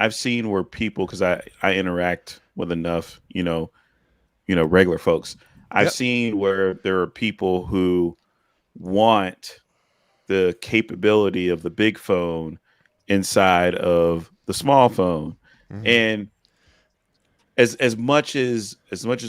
where people, because I interact with enough regular folks. I've Yep. seen where there are people who want the capability of the big phone inside of the small phone, Mhm. and as much as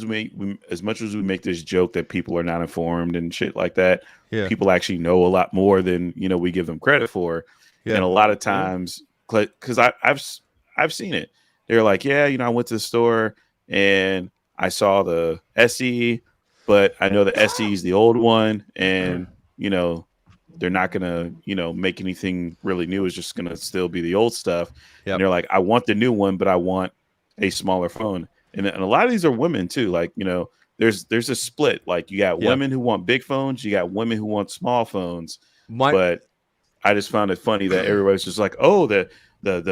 we make this joke that people are not informed and shit like that, Yeah. people actually know a lot more than we give them credit for. Yeah. And a lot of times, because I've seen it, they're like, yeah, I went to the store and I saw the SE, but I know the SE is the old one, and they're not gonna make anything really new. It's just gonna still be the old stuff. Yep. And they're like, I want the new one, but I want a smaller phone. And a lot of these are women too. Like, there's a split. Like, you got Yep. women who want big phones, you got women who want small phones. My But I just found it funny that everybody's just like, oh, the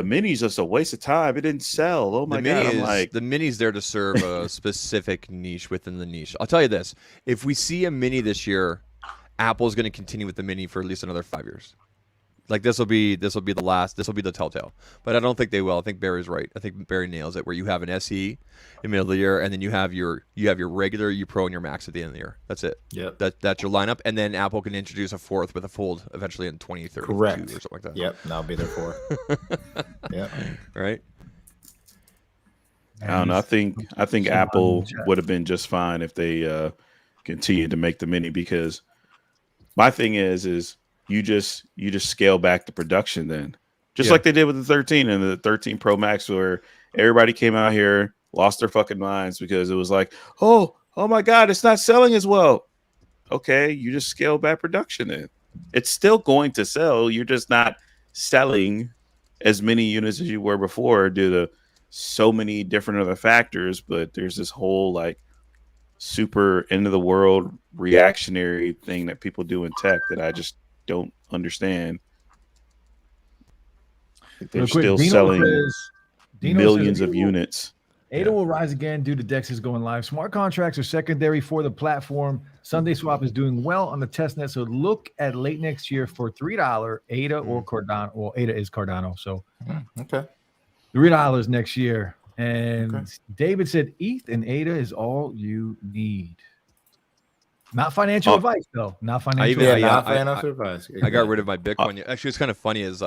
mini's just a waste of time. It didn't sell. Oh my god! I'm like, the mini's there to serve a specific niche within the niche. I'll tell you this: if we see a mini this year, Apple's going to continue with the mini for at least another 5 years. Like, this will be the last. This will be the telltale. But I don't think they will. I think Barry's right. I think Barry nails it. Where you have an SE in the middle of the year, and then you have your regular, your Pro, and your Max at the end of the year. That's it. Yep. That's your lineup, and then Apple can introduce a fourth with a Fold eventually in 2032 Correct. or something like that. Yep. And I'll be there for. Yep. Right. I don't know. I think Apple would have been just fine if they continued to make the mini, because my thing is you just scale back the production then, just like they did with the 13 and the 13 Pro Max, where everybody came out here, lost their fucking minds because it was like, oh my god, it's not selling as well. Okay, you just scale back production then. It's still going to sell. You're just not selling as many units as you were before due to so many different other factors. But there's this whole like super end of the world reactionary thing that people do in tech that I just don't understand. Like, they're Real quick, still Dino selling Dino millions says of units. ADA will rise again due to DEXs going live. Smart contracts are secondary for the platform. Sunday Swap is doing well on the testnet, so look at late next year for $3 ADA or Cardano. Well, ADA is Cardano, so Okay. $3 next year. And Okay. David said ETH and ADA is all you need. Not financial advice, though. Not financial even- Yeah, advice. not I- financial advice. I got rid of my Bitcoin. Actually, it's kind of funny is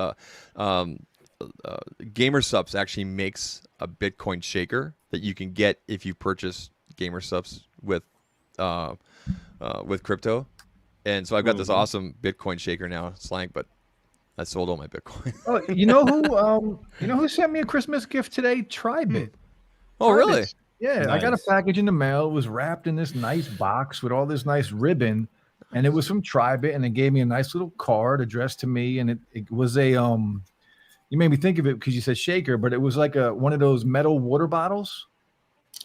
GamerSupps actually makes a Bitcoin shaker that you can get if you purchase GamerSupps with crypto. And so I've got this awesome Bitcoin shaker now, Slang, but I sold all my Bitcoin. Oh, you know who sent me a Christmas gift today? Tribit. Oh, really? Tribit. Yeah, I got a Nice. package in the mail. It was wrapped in this nice box with all this nice ribbon, and it was from Tribit, and they gave me a nice little card addressed to me, and it was a You made me think of it because you said shaker, but it was like one of those metal water bottles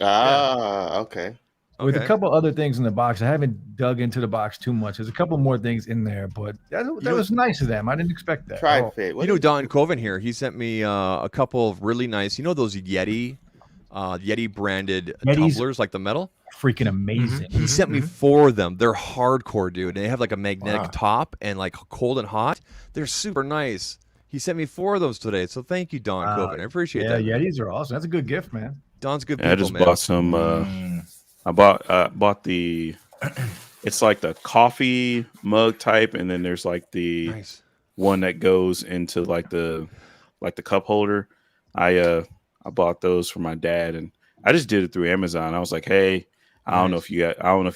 Okay. with a Okay. couple other things in the box. I haven't dug into the box too much. There's a couple more things in there, but that was nice of them. I didn't expect that. Try Oh, fit. You know, Don Coven here, he sent me a couple of really nice, those Yeti branded Yetis. tumblers, like the metal. freaking amazing. He sent me 4 of them. They're hardcore, dude. They have like a magnetic Wow. top and like cold and hot. They're super nice. He sent me 4 of those today. So thank you, Don Coven. I appreciate Yeah, that. Yetis are awesome. That's a good gift, man. Don's good Yeah, people, I just man. bought some. I bought the. It's like the coffee mug type, and then there's like the Nice. one that goes into like the cup holder. I bought those for my dad, and I just did it through Amazon. I was like, hey, I don't know if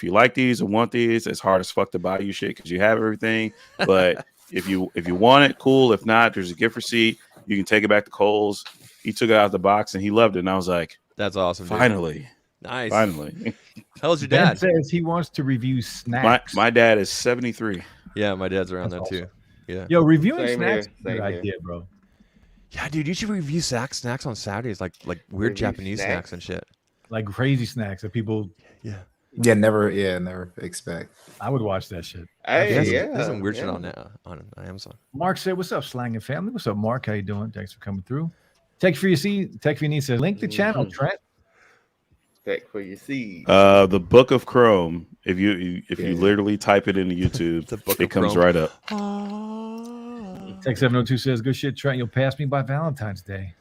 you like these or want these. It's hard as fuck to buy you shit because you have everything. But if you want it, cool. If not, there's a gift receipt. You can take it back to Kohl's. He took it out of the box and he loved it. And I was like, That's awesome, dude. finally. Nice. Finally. How old's your Ben dad? says he wants to review My snacks. my dad is 73. Yeah, my dad's around That's there too. Yeah. Yo, reviewing Same snacks here, is a good same here. idea, bro. Yeah, dude, you should review snacks on Saturdays, like weird Review Japanese snacks snacks? and shit. Like crazy snacks that people. Yeah. Yeah, never expect. I would watch that shit. Hey, There's some weird shit on Amazon. Mark said, "What's up, Slang and family? What's up, Mark? How you doing? Thanks for coming through." Tech for your seed. Tech for your needs says, "Link the channel, Mhm. Trent." Tech for your seed. The Book of Chrome. If you Yeah. literally type it into YouTube, The Book it of comes Chrome. right up. Tech 702 says, "Good shit, Trent. You'll pass me by Valentine's Day."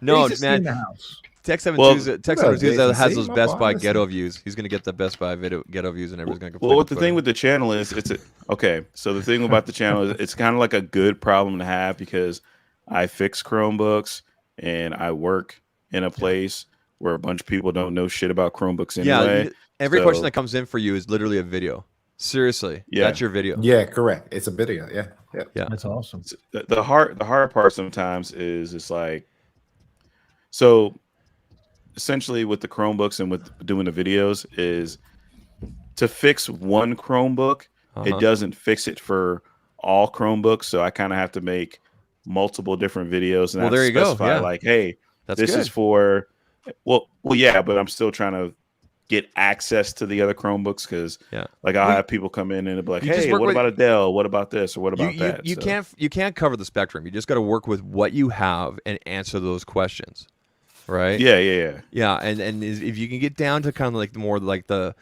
No, Jesus in man. the house. Tech 7 Well, Tuesday, Tech What 7 up, Tuesday Jason? has See, those my Best boy, Buy listen. ghetto views. He's gonna get the Best Buy ghetto views, and everyone's gonna complain. Well, what on the thing Twitter. with the channel is, okay. So the thing about the channel is, it's kind of like a good problem to have because I fix Chromebooks and I work in a place where a bunch of people don't know shit about Chromebooks anyway. every question so- that comes in for you is literally a video. Seriously, Yeah. that's your video. Yeah, correct. It's a video. Yeah. Yeah. Yeah. That's awesome. The hard part sometimes is it's like, so essentially with the Chromebooks and with doing the videos is to fix one Chromebook, Uh-huh. it doesn't fix it for all Chromebooks. So I kind of have to make multiple different videos and Well, I have to there you go, specify yeah. like, hey, That's this good. is for well, yeah, but I'm still trying to get access to the other Chromebooks because Yeah. like I'll Well, have people come in and be like, you just hey, work what with- about a Dell? What about this? Or what about that? You So- you can't cover the spectrum. You just got to work with what you have and answer those questions, right? Yeah. Yeah, and if you can get down to kind of like the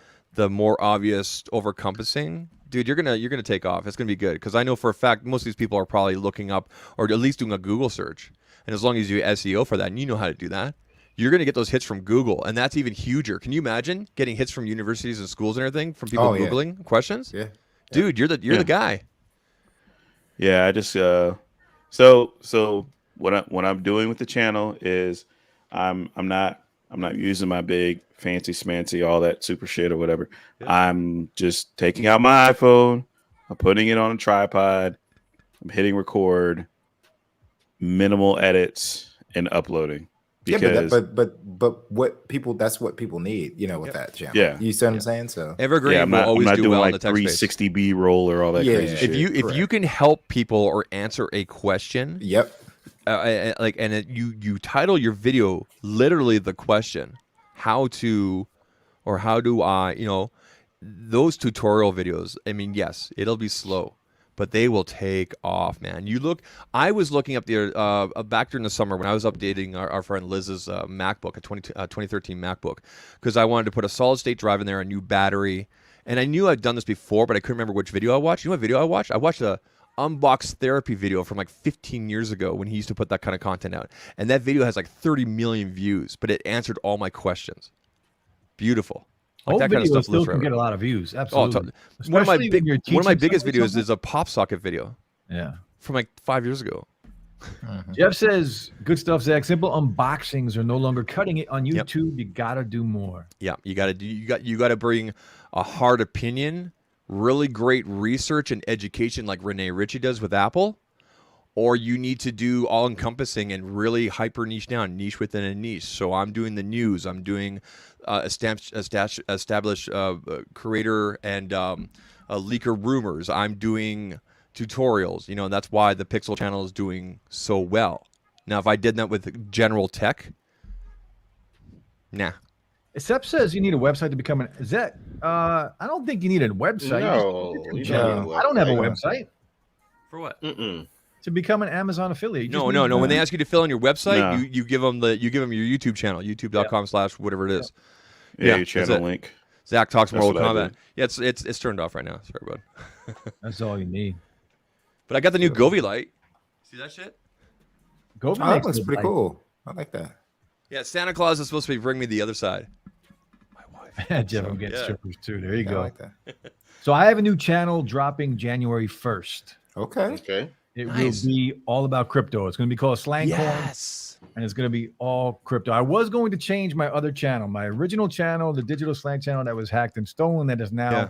more obvious overcompassing, dude, you're gonna take off. It's gonna be good because I know for a fact most of these people are probably looking up or at least doing a Google search, and as long as you do SEO for that and you know how to do that, you're gonna get those hits from Google, and that's even huger. Can you imagine getting hits from universities and schools and everything from people Oh, yeah. googling questions? Yeah. Dude, you're Yeah. the guy. Yeah, I just so what I'm doing with the channel is I'm not using my big fancy smancy all that super shit or whatever. Yeah. I'm just taking out my iPhone, I'm putting it on a tripod, I'm hitting record, minimal edits, and uploading. Yeah, Because but what people that's what people need, with that channel. Yeah. You see what I'm saying? So Evergreen I'm will not always do doing well in like the text space. 360 B roll or all that Yeah. crazy If shit. If you can help people or answer a question, yep. you title your video literally the question, how do I, those tutorial videos. I mean, yes, it'll be slow, but they will take off, man. I was looking up back during the summer when I was updating our friend Liz's MacBook, a 2013 MacBook, because I wanted to put a solid state drive in there, a new battery, and I knew I'd done this before, but I couldn't remember which video I watched. You know what video I watched? I watched a unbox therapy video from like 15 years ago when he used to put that kind of content out, and that video has like 30 million views, but it answered all my questions. Beautiful. Like Old that kind of videos stuff still lives can forever. get a lot of videos. Oh, Absolutely. one of my Especially when you're one of my teaching biggest somebody videos something. is a pop socket video Yeah. from like 5 years ago. Jeff says, good stuff, Zach. Simple unboxings are no longer cutting it on Yep. YouTube. You got to do more. Yeah, you got to bring a hard opinion, really great research and education like Renee Ritchie does with Apple, or you need to do all encompassing and really hyper niche down, niche within a niche. So I'm doing the news, I'm doing established creator and leaker rumors. I'm doing tutorials, and that's why the Pixel channel is doing so well. Now, if I did that with general tech, nah. Sep says you need a website to become an. Is that? I don't think you need a website. No, You you just- don't need a I don't have a website. website For what? Mm-mm. to become an Amazon affiliate. You just No. need When to- they ask you to fill in your website, No. you give them your YouTube channel, youtube.com/whatever it is. yeah, yeah, your that's channel it. link. Zach talks That's Mortal what I Kombat. do. Yeah, it's turned off right now. Sorry, bud. That's all you need. But I got the new Govee light. See that shit? Go Oh, that looks pretty cool. I like that. Yeah, Santa Claus is supposed to bring me the other side. My wife. Jeff, I'm getting Yeah. strippers too. There you Yeah, I go. like that. So I have a new channel dropping January 1st. Okay. Okay. It Nice. will be all about crypto. It's going to be called Slangcorn, Yes. and it's going to be all crypto. I was going to change my other channel, my original channel, the digital slang channel that was hacked and stolen, that is now Yeah.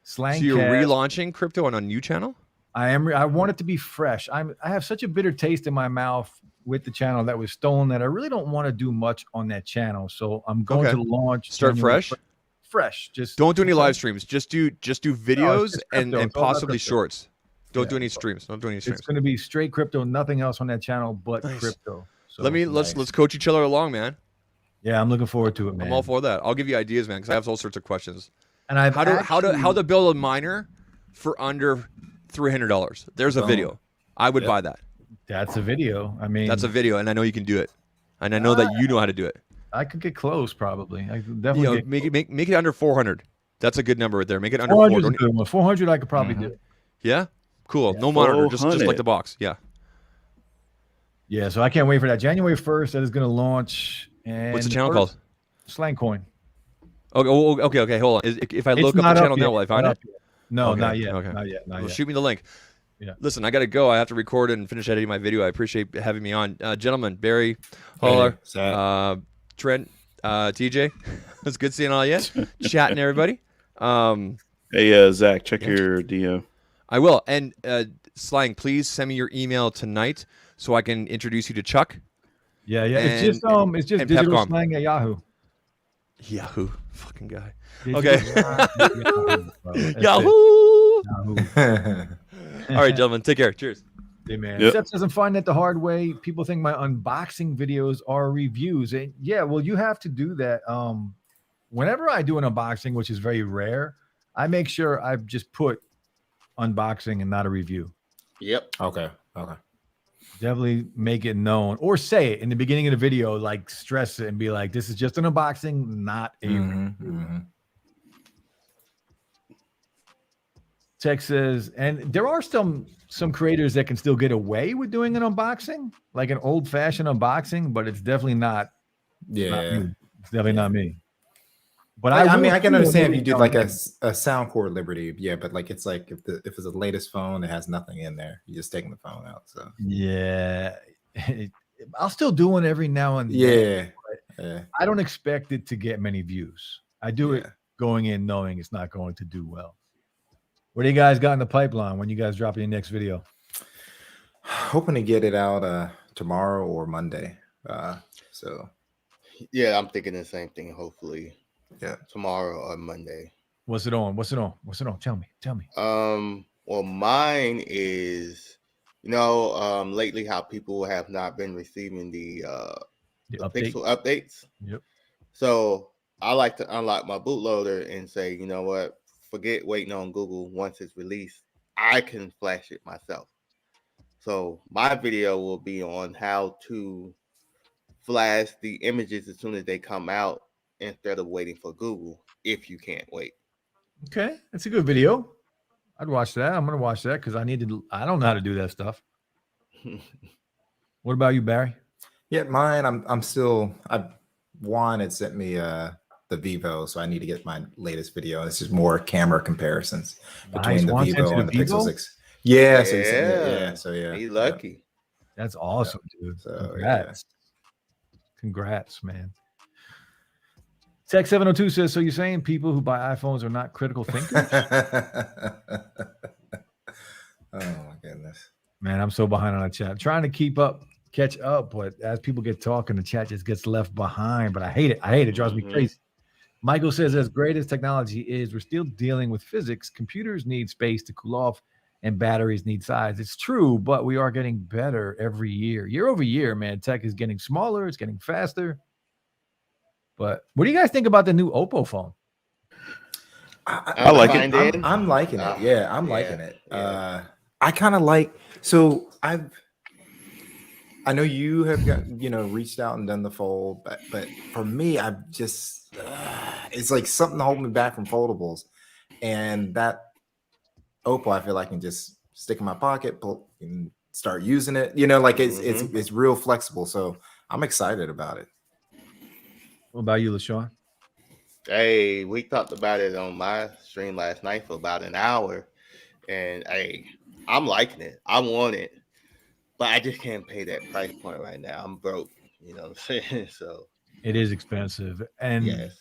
Slang. So you're relaunching crypto on a new channel? I want it to be fresh. I have such a bitter taste in my mouth with the channel that was stolen that I really don't want to do much on that channel. So I'm going Okay. to launch. Start January fresh? Fresh. Just Don't do any live streams. Just do videos just and crypto. It's all about possibly crypto. shorts. Don't Yeah. do any streams. Don't do any streams. It's going to be straight crypto, nothing else on that channel but Nice. crypto. So Let's coach each other along, man. yeah, I'm looking forward to it, man. I'm all for that. I'll give you ideas, man, because I have all sorts of questions. And I've How actually- to build a miner for under $300? There's a Boom. video. I would Yep. buy that. That's a video. I mean, That's a video, and I know you can do it. And I know that you know how to do it. I could get close probably. I could You definitely know, get make it under 400. That's a good number right there. Make it under 400 4. is a Don't- good one. 400 I could probably Mm-hmm. do. Yeah, cool. No monitor, just 400. like the box. Yeah. Yeah, so I can't wait for that. January 1st, that is going to launch And What's the channel called? Slang Coin. Okay. Hold on. If I It's look up not the channel yet, now, will I find not it? up yet. No, Okay, not yet. okay. Not yet. Not Well, yet. shoot me the link. Yeah. Listen, I got to go. I have to record and finish editing my video. I appreciate having me on. Gentlemen, Barry, Holler, Trent, TJ. It's good seeing all you. Chatting, everybody. Hey, Zach, check your DM. I will. And Slang, please send me your email tonight so I can introduce you to Chuck. Yeah. It's just and digital Pepcom. slang at Yahoo. Yahoo. Fucking guy. Digital Okay. slang at Yahoo, bro. That's it. Yahoo. Yahoo. All right, gentlemen. Take care. Cheers. Hey man, Yep. Seth doesn't find it the hard way. People think my unboxing videos are reviews, and yeah, well, you have to do that. Whenever I do an unboxing, which is very rare, I make sure I just put unboxing and not a review. Yep. Okay. Definitely make it known, or say it in the beginning of the video, like stress it and be like, "This is just an unboxing, not a review." Mhm. Tech says, and there are some creators that can still get away with doing an unboxing, like an old fashioned unboxing, but it's definitely not. Not Yeah. me. It's definitely not me. But I will mean, I can do understand if maybe you did now like and a then. sound cord Liberty, yeah, but like it's like if it's the latest phone, it has nothing in there. You're just taking the phone out. So Yeah, I'll still do it every now and then. yeah. I don't expect it to get many views. I do it Yeah. going in knowing it's not going to do well. What do you guys got in the pipeline when you guys drop your next video? Hoping to get it out tomorrow or Monday. So Yeah, I'm thinking the same thing. Hopefully, yeah. tomorrow or Monday. What's it on? Tell me. Well, mine is, lately how people have not been receiving the The the update. Pixel updates. Yep. So I like to unlock my bootloader and say, you know what? Forget waiting on Google. Once it's released, I can flash it myself. So my video will be on how to flash the images as soon as they come out instead of waiting for Google if you can't wait. Okay, that's a good video. I'd watch that. I'm gonna watch that because I don't know how to do that stuff. What about you, Barry? Yeah, mine. Juan had sent me the Vivo, so I need to get my latest video. This is more camera comparisons between the Juan sent Vivo you and the the Vivo? Pixel 6. Yeah, so he sent me, Yeah. so yeah. He lucky. That's awesome, dude. So, Congrats. Congrats, man. Tech 702 says, so you're saying people who buy iPhones are not critical thinkers? Oh my goodness. Man, I'm so behind on the chat. I'm trying to catch up, but as people get talking, the chat just gets left behind. But I hate it. It drives me Mhm. crazy. Michael says, as great as technology is, we're still dealing with physics. Computers need space to cool off, and batteries need size. It's true, but we are getting better every year. Year over year, man, tech is getting smaller. It's getting faster. But what do you guys think about the new Oppo phone? I like it. I'm liking it. Yeah, I'm Yeah, liking it. yeah. I kind of like. So I know you have got reached out and done the fold, but for me, I've just it's like something holding me back from foldables, and that Oppo I feel like I can just stick in my pocket, pull, and start using it. It's real flexible. So I'm excited about it. What about you, LaShawn? Hey, we talked about it on my stream last night for about an hour, and hey, I'm liking it. I want it, but I just can't pay that price point right now. I'm broke, you know what I'm saying? So It is expensive. And yes.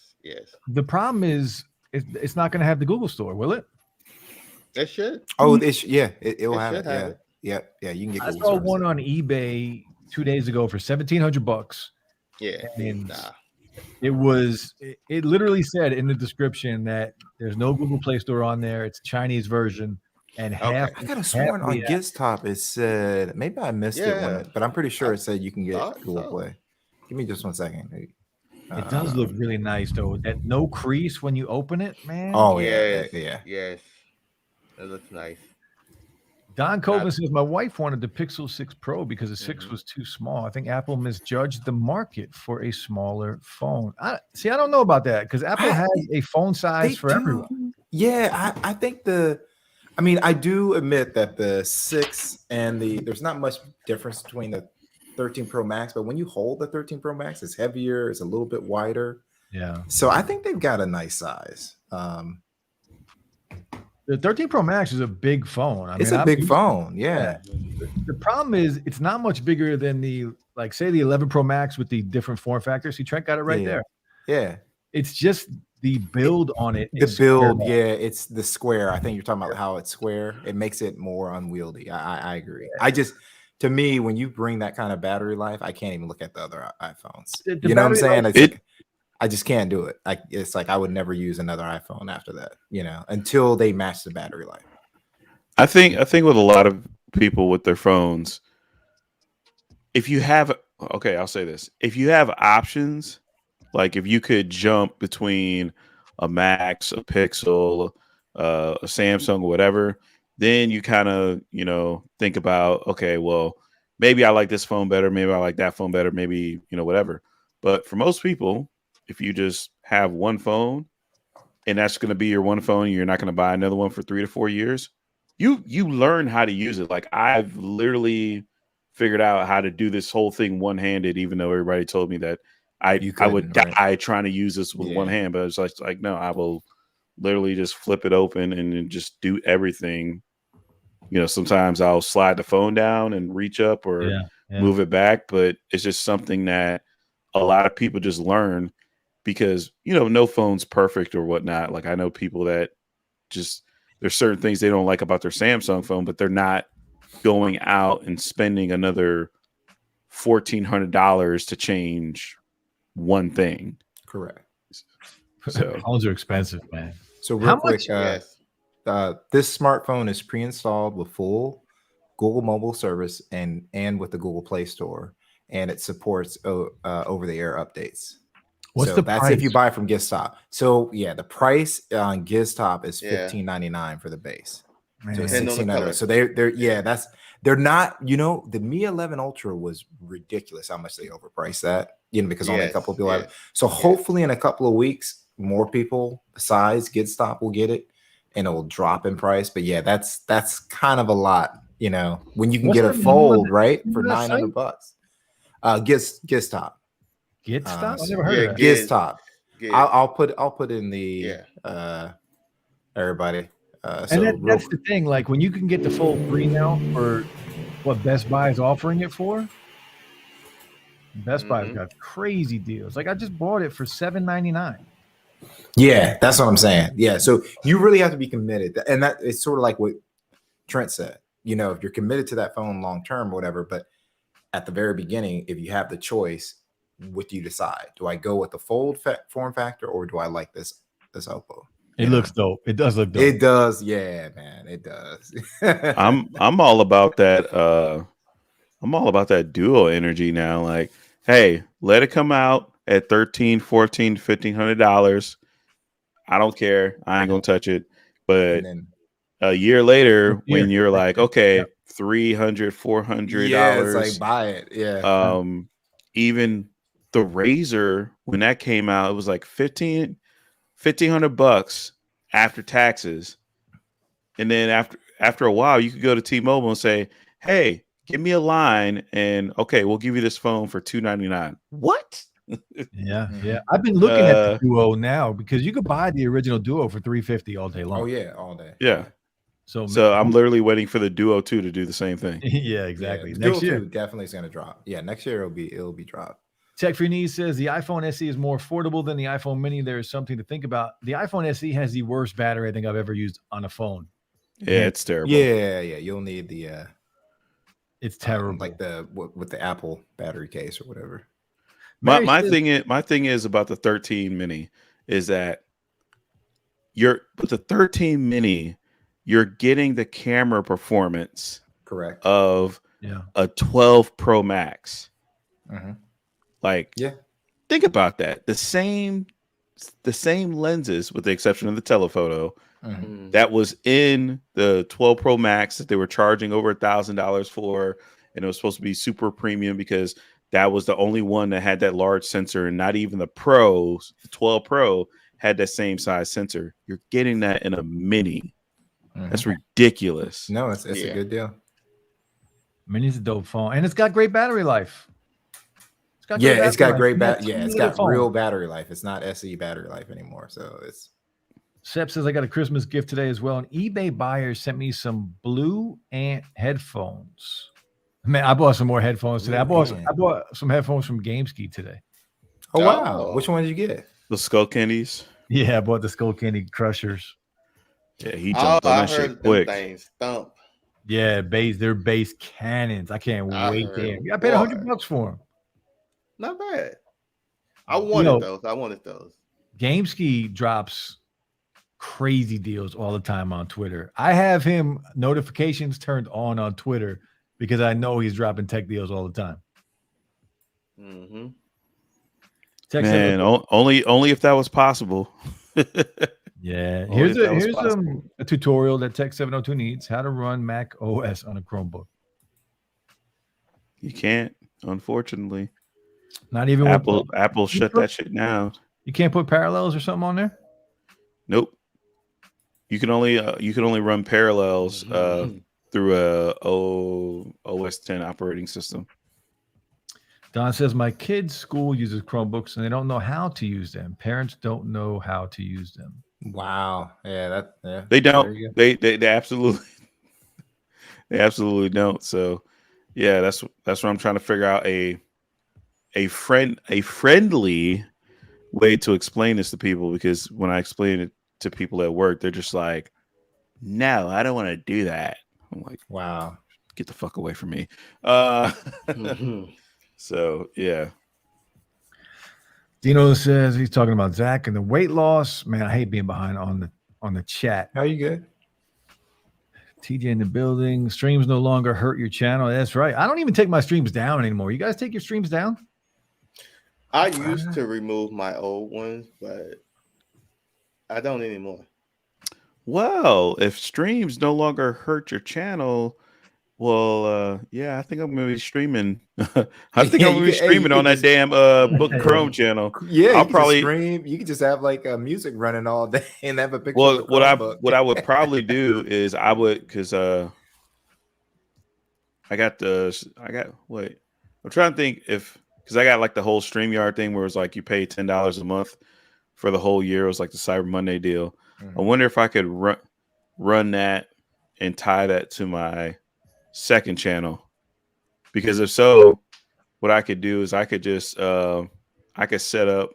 the problem is it's not going to have the Google store, will it? It should. Oh, it'll have should it. have Yeah. it. Yeah. You can get. I Google saw service. one on eBay 2 days ago for $1,700. Yeah. And Nah. it literally said in the description that there's no Google Play Store on there. It's a Chinese version. And half I could have sworn on Giztop it said, maybe I missed Yeah. it, but I'm pretty sure it said you can get thought Google so. Play. Give me just 1 second. it does look really nice though. That no crease when you open it, man. Oh Yes. yeah. Yes. It looks nice. Don Coven says my wife wanted the Pixel 6 Pro because the 6 Mhm. was too small. I think Apple misjudged the market for a smaller phone. I don't know about that because Apple has a phone size for everyone. Yeah, I think I do admit that the 6 and there's not much difference between the 13 Pro Max, but when you hold the 13 Pro Max, it's heavier, it's a little bit wider. Yeah. So I think they've got a nice size. The 13 Pro Max is a big phone. It's a big phone. Yeah. The problem is it's not much bigger than say the 11 Pro Max with the different form factors. See, Trent got it right there. Yeah. It's just the build on it. The build, it's the square. I think you're talking about how it's square. It makes it more unwieldy. I agree. To me, when you bring that kind of battery life, I can't even look at the other iPhones. You know what I'm saying? I just can't do it. It's like I would never use another iPhone after that, until they match the battery life. I think with a lot of people with their phones, I'll say this. If you have options, like if you could jump between a Max, a Pixel, a Samsung, or whatever, then you kind of, think about, okay, well, maybe I like this phone better. Maybe I like that phone better. Maybe, whatever. But for most people, if you just have one phone and that's going to be your one phone, you're not going to buy another one for 3 to 4 years. You learn how to use it. Like I've literally figured out how to do this whole thing one-handed, even though everybody told me that I would die trying to use this with one hand. But it's like, no, I will literally just flip it open and then just do everything. Sometimes I'll slide the phone down and reach up or move it back, but it's just something that a lot of people just learn because, no phone's perfect or whatnot. Like I know people that just, there's certain things they don't like about their Samsung phone, but they're not going out and spending another $1,400 to change one thing. Correct. So phones are expensive, man. So real quick, this smartphone is pre-installed with full Google mobile service and with the Google Play Store, and it supports over-the-air updates. What's the that's price? if you buy from Giztop. So the price on Giztop is $15.99 for the base. Man. So it's $1,600. So they're not. The Mi 11 Ultra was ridiculous how much they overpriced that. Because only a couple of people have it. So hopefully in a couple of weeks, more people besides Giztop will get it, and it will drop in price. But that's kind of a lot. When you can get a fold right for $900. Giztop. Giztop? I never heard of that. Giztop. I'll put in the everybody. That's the thing. Like when you can get the full free now for what Best Buy is offering it for. Best Buy's got crazy deals. Like I just bought it for $7.99. Yeah, that's what I'm saying. Yeah, so you really have to be committed, and that it's sort of like what Trent said. If you're committed to that phone long term, or whatever. But at the very beginning, if you have the choice, what do you decide? Do I go with the fold form factor, or do I like this Oppo? It looks dope. It does look dope. It does. Yeah, man, it does. I'm all about that. I'm all about that duo energy now. Like, hey, let it come out at $1,300, $1,400, $1,500. I don't care. I ain't gonna touch it. But a year later, when you're like, okay, $300, $400, it's like buy it. Yeah. Even the Razor, when that came out, it was like $1,500 after taxes. And then after a while, you could go to T-Mobile and say, hey, give me a line, and okay, we'll give you this phone for $299. What? Yeah. I've been looking at the Duo now because you could buy the original Duo for $350 all day long. Oh yeah, all day. Yeah. So I'm literally waiting for the Duo 2 to do the same thing. Yeah, exactly. Next Next year, definitely is going to drop. Yeah, next year it'll be dropped. Tech for Your Needs says the iPhone SE is more affordable than the iPhone Mini. There is something to think about. The iPhone SE has the worst battery I think I've ever used on a phone. Yeah, it's terrible. Yeah. You'll need the it's terrible, like with the Apple battery case or whatever. My thing is about the 13 mini is that with the 13 mini, you're getting the camera performance correct of a 12 Pro Max. Like, think about that. The same lenses, with the exception of the telephoto, that was in the 12 Pro Max that they were charging over $1,000 for, and it was supposed to be super premium because that was the only one that had that large sensor, and not even the Pros, the 12 Pro had that same size sensor. You're getting that in a mini. That's ridiculous. No, it's a good deal. Mini is a dope phone, and it's got great battery life. Yeah, it's got great battery. battery. Yeah, it's got real battery life. It's not SE battery life anymore. So it's. Sep says I got a Christmas gift today as well. An eBay buyer sent me some Blue Ant headphones. Man, I bought some more headphones today. I bought some headphones from GameSkey today. Oh wow! Which one did you get? The Skull Candies. Yeah, I bought the Skull Candy Crushers. Yeah, he jumped on that shit quick. Things thump. Yeah, they're base cannons. I can't wait. I paid $100 for them. Not bad. I wanted those. GameSkey drops crazy deals all the time on Twitter. I have him notifications turned on Twitter because I know he's dropping tech deals all the time. Mm-hmm. Man, only if that was possible. Yeah, here's a tutorial that Tech 702 needs: how to run Mac OS on a Chromebook. You can't, unfortunately. Not even Apple shut that shit down. You can't put Parallels or something on there. Nope. You can only run Parallels through a OS 10 operating system. Don says my kids' school uses Chromebooks and they don't know how to use them. Parents don't know how to use them. Wow. Yeah, they don't. They absolutely don't. So yeah, that's what I'm trying to figure out a friendly way to explain this to people, because when I explain it to people at work, they're just like, no, I don't want to do that. I'm like, wow, get the fuck away from me. So yeah. Dino says he's talking about Zach and the weight loss. Man, I hate being behind on the chat. How you good? TJ in the building. Streams no longer hurt your channel. That's right. I don't even take my streams down anymore. You guys take your streams down? I used to remove my old ones, but I don't anymore. Well, if streams no longer hurt your channel, well, yeah, I think I'm gonna be streaming. I think I'm gonna be streaming on that damn Book Chrome channel. Yeah, I'll probably stream. You can just have like music running all day and have a picture. Well, what I would probably do is I would, because I'm trying to think because I got like the whole StreamYard thing where it's like you pay $10 a month for the whole year. It was like the Cyber Monday deal. I wonder if I could run that and tie that to my second channel, because if so, what I could do is I could just I could set up,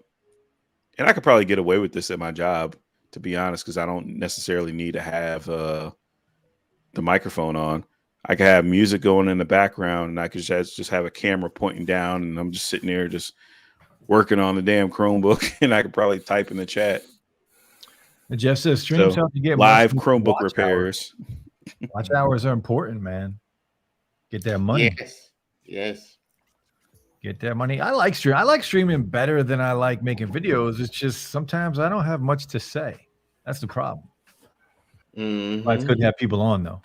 and I could probably get away with this at my job, to be honest, because I don't necessarily need to have the microphone on. I could have music going in the background, and I could just have a camera pointing down, and I'm just sitting there just working on the damn Chromebook, and I could probably type in the chat. And Jeff says streams help you get live Chromebook repairs. Watch hours are important, man. Get that money. Yes. Get that money. I like streaming better than I like making videos. It's just sometimes I don't have much to say. That's the problem. It's good to have people on though.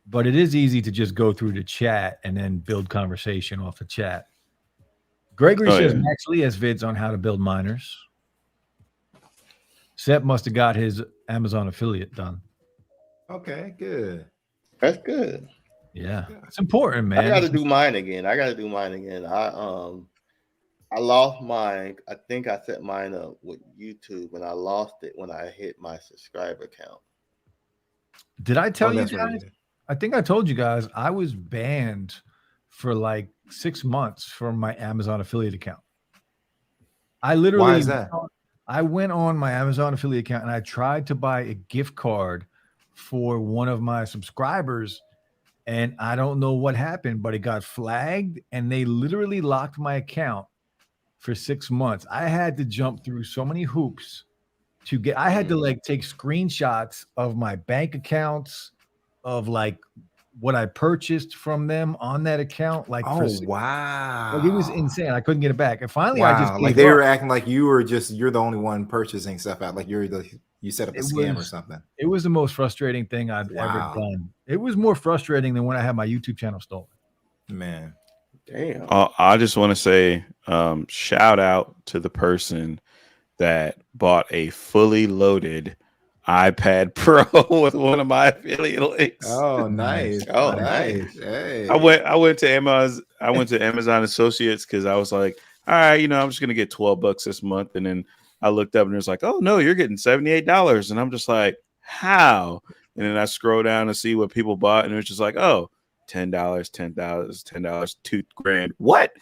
But it is easy to just go through the chat and then build conversation off the chat. Gregory says Max Lee has vids on how to build miners. Sep must have got his Amazon affiliate done. Okay, good. That's good. Yeah, it's important, man. I got to do mine again. I lost mine. I think I set mine up with YouTube, and I lost it when I hit my subscriber count. Did I tell you guys? I think I told you guys I was banned for like 6 months from my Amazon affiliate account. I literally. Why is that? I went on my Amazon affiliate account and I tried to buy a gift card for one of my subscribers, and I don't know what happened, but it got flagged and they literally locked my account for 6 months. I had to jump through so many hoops to get, I had to like take screenshots of my bank accounts, of like what I purchased from them on that account. Like, wow. Like, it was insane. I couldn't get it back. And finally, wow. I just like they were acting like you're the only one purchasing stuff out. Like you set up a scam or something. It was the most frustrating thing I've ever done. It was more frustrating than when I had my YouTube channel stolen. Man. Damn. I just want to say shout out to the person that bought a fully loaded iPad Pro with one of my affiliate links. Oh, nice. Oh, nice. Hey. I went to Amazon. I went to Amazon Associates because I was like, all right, I'm just gonna get $12 this month, and then I looked up and it was like, oh no, you're getting $78, and I'm just like, how? And then I scroll down to see what people bought, and it was just like, oh, $10, $10, $10, $2,000. What?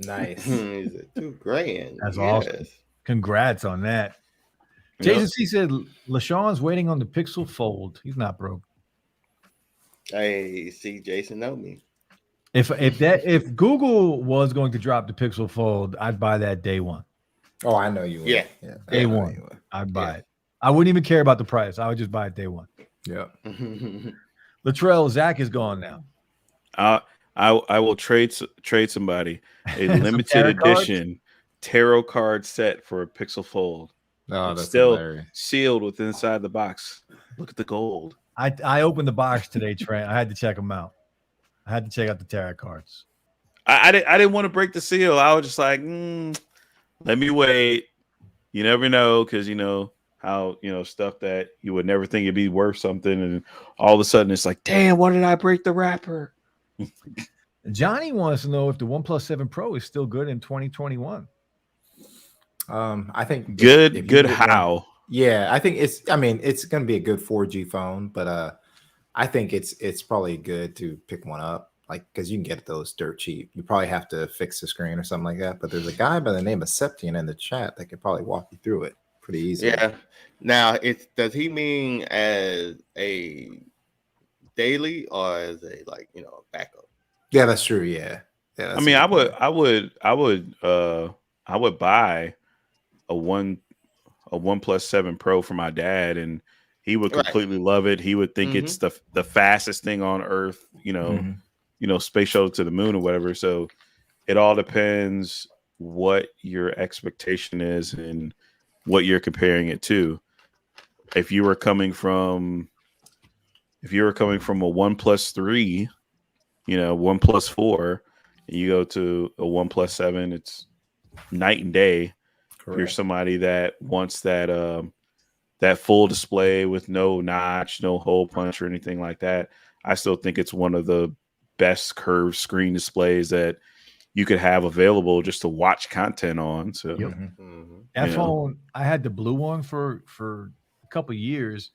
Nice. Is it $2,000? That's awesome. Congrats on that. Yep. Jason C said LaShawn's waiting on the Pixel Fold. He's not broke. Hey, see, Jason know me. If Google was going to drop the Pixel Fold, I'd buy that day one. Oh, I know you would. Yeah. Day I know one. you would. I'd buy Yeah. it. I wouldn't even care about the price. I would just buy it day one. Yeah. Latrell, Zach is gone now. I will trade somebody a Some limited tarot cards? edition tarot card set for a Pixel Fold. Oh, It's that's still hilarious. sealed with inside the box. Look at the gold. I opened the box today, Trent. I had to check them out. I had to check out the tarot cards. I didn't want to break the seal. I was just like, let me wait. You never know, because how stuff that you would never think it'd be worth something, and all of a sudden it's like, damn, why did I break the wrapper? Johnny wants to know if the OnePlus 7 Pro is still good in 2021. I think Good, if you good. get one- How? Yeah, I think it's going to be a good 4G phone, but I think it's probably good to pick one up, like, because you can get those dirt cheap. You probably have to fix the screen or something like that. But there's a guy by the name of Septian in the chat that could probably walk you through it pretty easy. Yeah. Now, does he mean as a daily or as a backup? Yeah, that's true. Yeah. I mean, I would buy a OnePlus 7 Pro for my dad, and he would Right. completely love it. He would think it's the fastest thing on earth, space shuttle to the moon or whatever. So it all depends what your expectation is and what you're comparing it to. If you were coming from a OnePlus 3, OnePlus 4, and you go to a OnePlus 7, it's night and day. If you're somebody that wants that full display with no notch, no hole punch or anything like that, I still think it's one of the best curved screen displays that you could have available just to watch content on. So Yep. Mm-hmm. That Yeah. phone, I had the blue one for a couple years.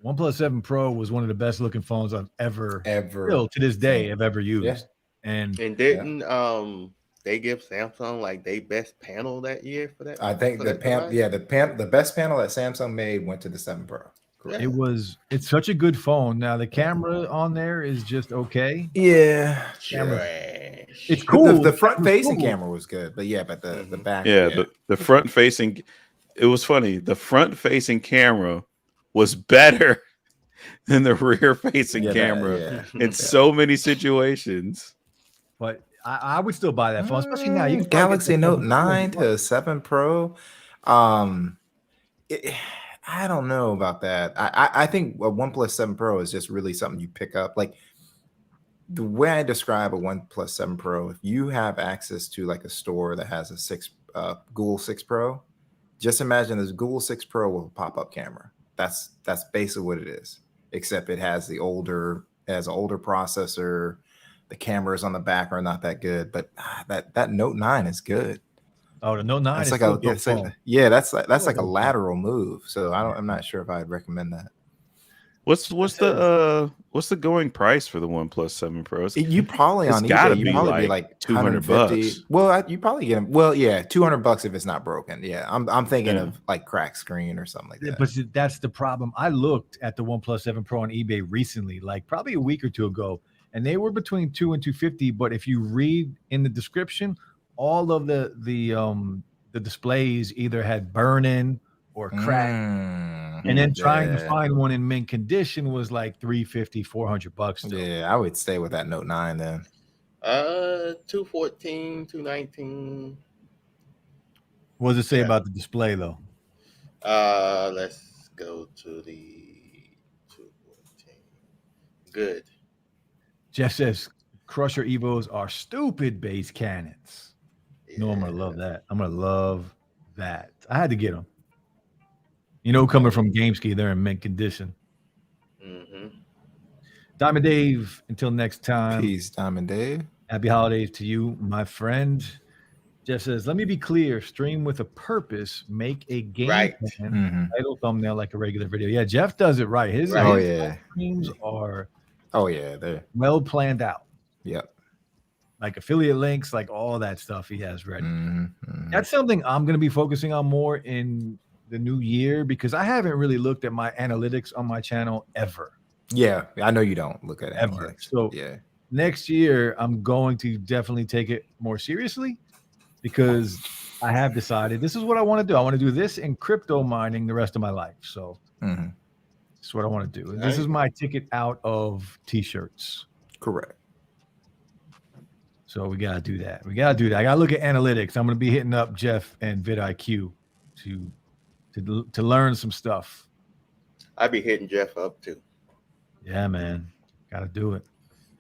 OnePlus 7 Pro was one of the best looking phones I've ever still to this day have ever used. Yeah. And And didn't they give Samsung like their best panel that year for that? I think for the that panel, device? the best panel that Samsung made went to the 7 Pro. Correct. it's such a good phone. Now the camera on there is just okay. Yeah. Trash. It's cool. The front It was facing cool. camera was good, but the back. yeah, the front facing, it was funny. The front facing camera was better than the rear facing camera in so many situations. But I would still buy that phone, especially now. You can Galaxy probably get Note that phone for 9 $40. to 7 Pro. I don't know about that. I think a OnePlus 7 Pro is just really something you pick up. Like the way I describe a OnePlus 7 Pro, if you have access to like a store that has a Google 6 Pro, just imagine this Google 6 Pro with a pop-up camera. That's basically what it is, except it has an older processor. The cameras on the back are not that good, but that Note 9 is good. Oh, the Note 9 That's is like still a a good it's like- phone. yeah, that's like a phone. lateral move. So I'm not sure if I'd recommend that. What's the going price for the OnePlus 7 Pro? You probably It's on gotta eBay, you be probably be like like $200 $150. Well, you probably get them. Well, yeah, $200 if it's not broken. Yeah, I'm thinking Yeah. of like cracked screen or something like that. But see, that's the problem. I looked at the OnePlus 7 Pro on eBay recently, like probably a week or two ago, and they were between $200 and $250. But if you read in the description, all of the displays either had burn-in or crack, and then trying to find one in mint condition was like $350, $400 still. Yeah, I would stay with that Note 9 then. 214, 219. What does it say Yeah. about the display though? Let's go to the 214. Good. Jeff says Crusher Evos are stupid base cannons. No, I'm gonna love that. I'm gonna love that. I had to get them. You know, coming from GameSkey, they're in mint condition. Mm-hmm. Diamond Dave, until next time. Peace, Diamond Dave. Happy holidays to you, my friend. Jeff says, let me be clear. Stream with a purpose. Make a game Right. plan. Mhm. Title thumbnail like a regular video. Yeah, Jeff does it right. His Right. Oh his yeah. streams are Oh yeah. There. well planned out. Yep. Like affiliate links, like all that stuff he has ready. Mhm, mhm. That's something I'm going to be focusing on more in the new year because I haven't really looked at my analytics on my channel ever. Yeah, I know you don't look at Ever. analytics. So yeah. next year, I'm going to definitely take it more seriously because I have decided this is what I want to do. I want to do this in crypto mining the rest of my life. So Mhm. that's what I want to do. This is my ticket out of t-shirts. Correct. So we got to do that. I got to look at analytics. I'm going to be hitting up Jeff and vidIQ to learn some stuff. I'd be hitting Jeff up too. Yeah, man. Got to do it.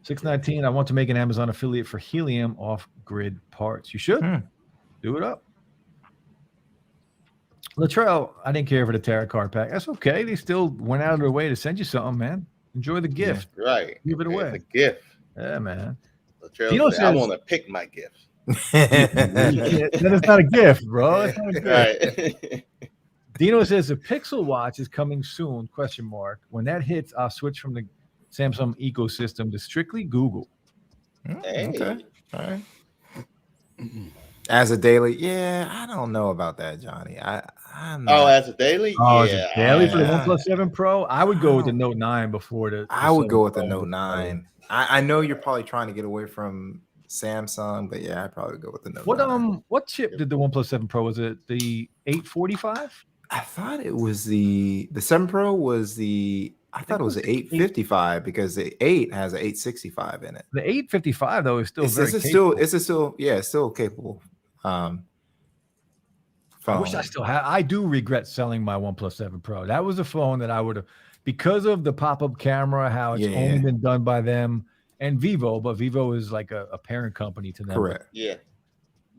619, I want to make an Amazon affiliate for helium off-grid parts. You should. Do it up. Latrell, I didn't care for the tarot card pack. That's okay. They still went out of their way to send you something, man. Enjoy the gift. Right. Give it away. It's a gift. Yeah, man. Latrell Dino said, I says- want to pick my gifts. That is not a gift, bro. It's not a gift. Right. Dino says the Pixel Watch is coming soon, question mark. When that hits, I'll switch from the Samsung ecosystem to strictly Google. Hey. Okay. All right. As a daily, yeah, I don't know about that, Johnny. I'm not, Oh, as a daily? Oh, yeah. is it daily for the yeah. OnePlus 7 Pro? I would go with the Note 9 before the I would 7 go with the Pro. Note 9. I know you're probably trying to get away from Samsung, but yeah, I'd probably go with the Note 9. What chip did the OnePlus 7 Pro? Was it the 845? I thought it was the 7 Pro was the I thought it was the 855 because the 8 has an 865 in it. The 855 though is still It's very still capable. it's still yeah, it's still capable. I wish I phone. still had. I do regret selling my OnePlus 7 Pro. That was a phone that I would have, because of the pop-up camera, how it's only Yeah. been done by them and Vivo, but Vivo is like a parent company to them. Correct. Yeah.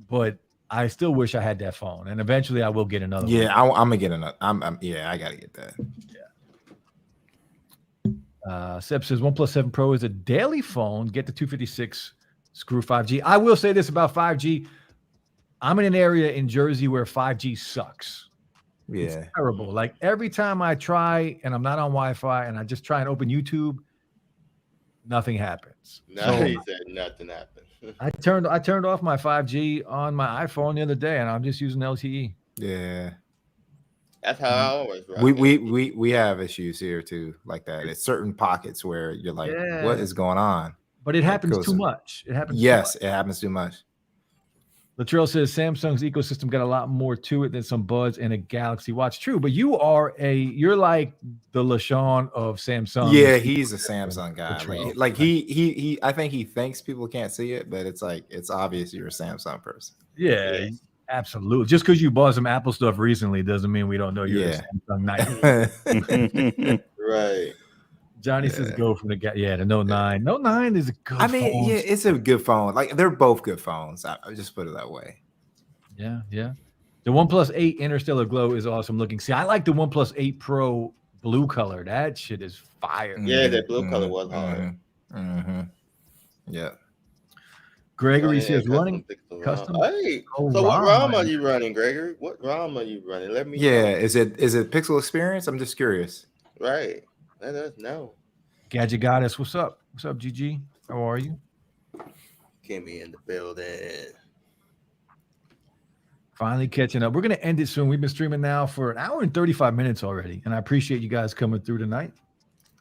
But I still wish I had that phone, and eventually I will get another one. Yeah, I'm gonna get another. Yeah, I gotta get that. Seb says OnePlus 7 Pro is a daily phone. Get the 256. Screw 5G. I will say this about 5G. I'm in an area in Jersey where 5G sucks. Yeah. It's terrible. Like every time I try and I'm not on Wi-Fi and I just try and open YouTube, nothing happens. No, So he said nothing happened. I turned off my 5G on my iPhone the other day, and I'm just using LTE. Yeah. That's how I always rock it. We have issues here too, like that. It's certain pockets where you're like, Yeah. what is going on? But it happens goes too in. much. It happens. too Yes, much. it happens too much. Latrell says Samsung's ecosystem got a lot more to it than some buds and a Galaxy Watch. True, but you're like the LaShawn of Samsung. Yeah, he's a Samsung guy. Latrell. Like he I think he thinks people can't see it, but it's like it's obvious you're a Samsung person. Yeah, Yeah. absolutely. Just because you bought some Apple stuff recently doesn't mean we don't know you're Yeah. a Samsung Knight. Right. Johnny says go from the Note 9. Note 9 is a good I mean, phone. yeah, it's a good phone. Like they're both good phones. I just put it that way. Yeah. The OnePlus 8 Interstellar Glow is awesome looking. See, I like the OnePlus 8 Pro blue color. That shit is fire. Yeah, that blue color was hard. Yeah. Gregory Yeah, says running custom. custom- Hey, Oh, so what ROM. ROM are you running, Gregory? What ROM are you running? Let me Yeah. know. Is it Pixel Experience? I'm just curious. Right. Let us know. Gadget Goddess. What's up? What's up, GG? How are you? Kimmy in the building. Finally catching up. We're going to end it soon. We've been streaming now for an hour and 35 minutes already. And I appreciate you guys coming through tonight.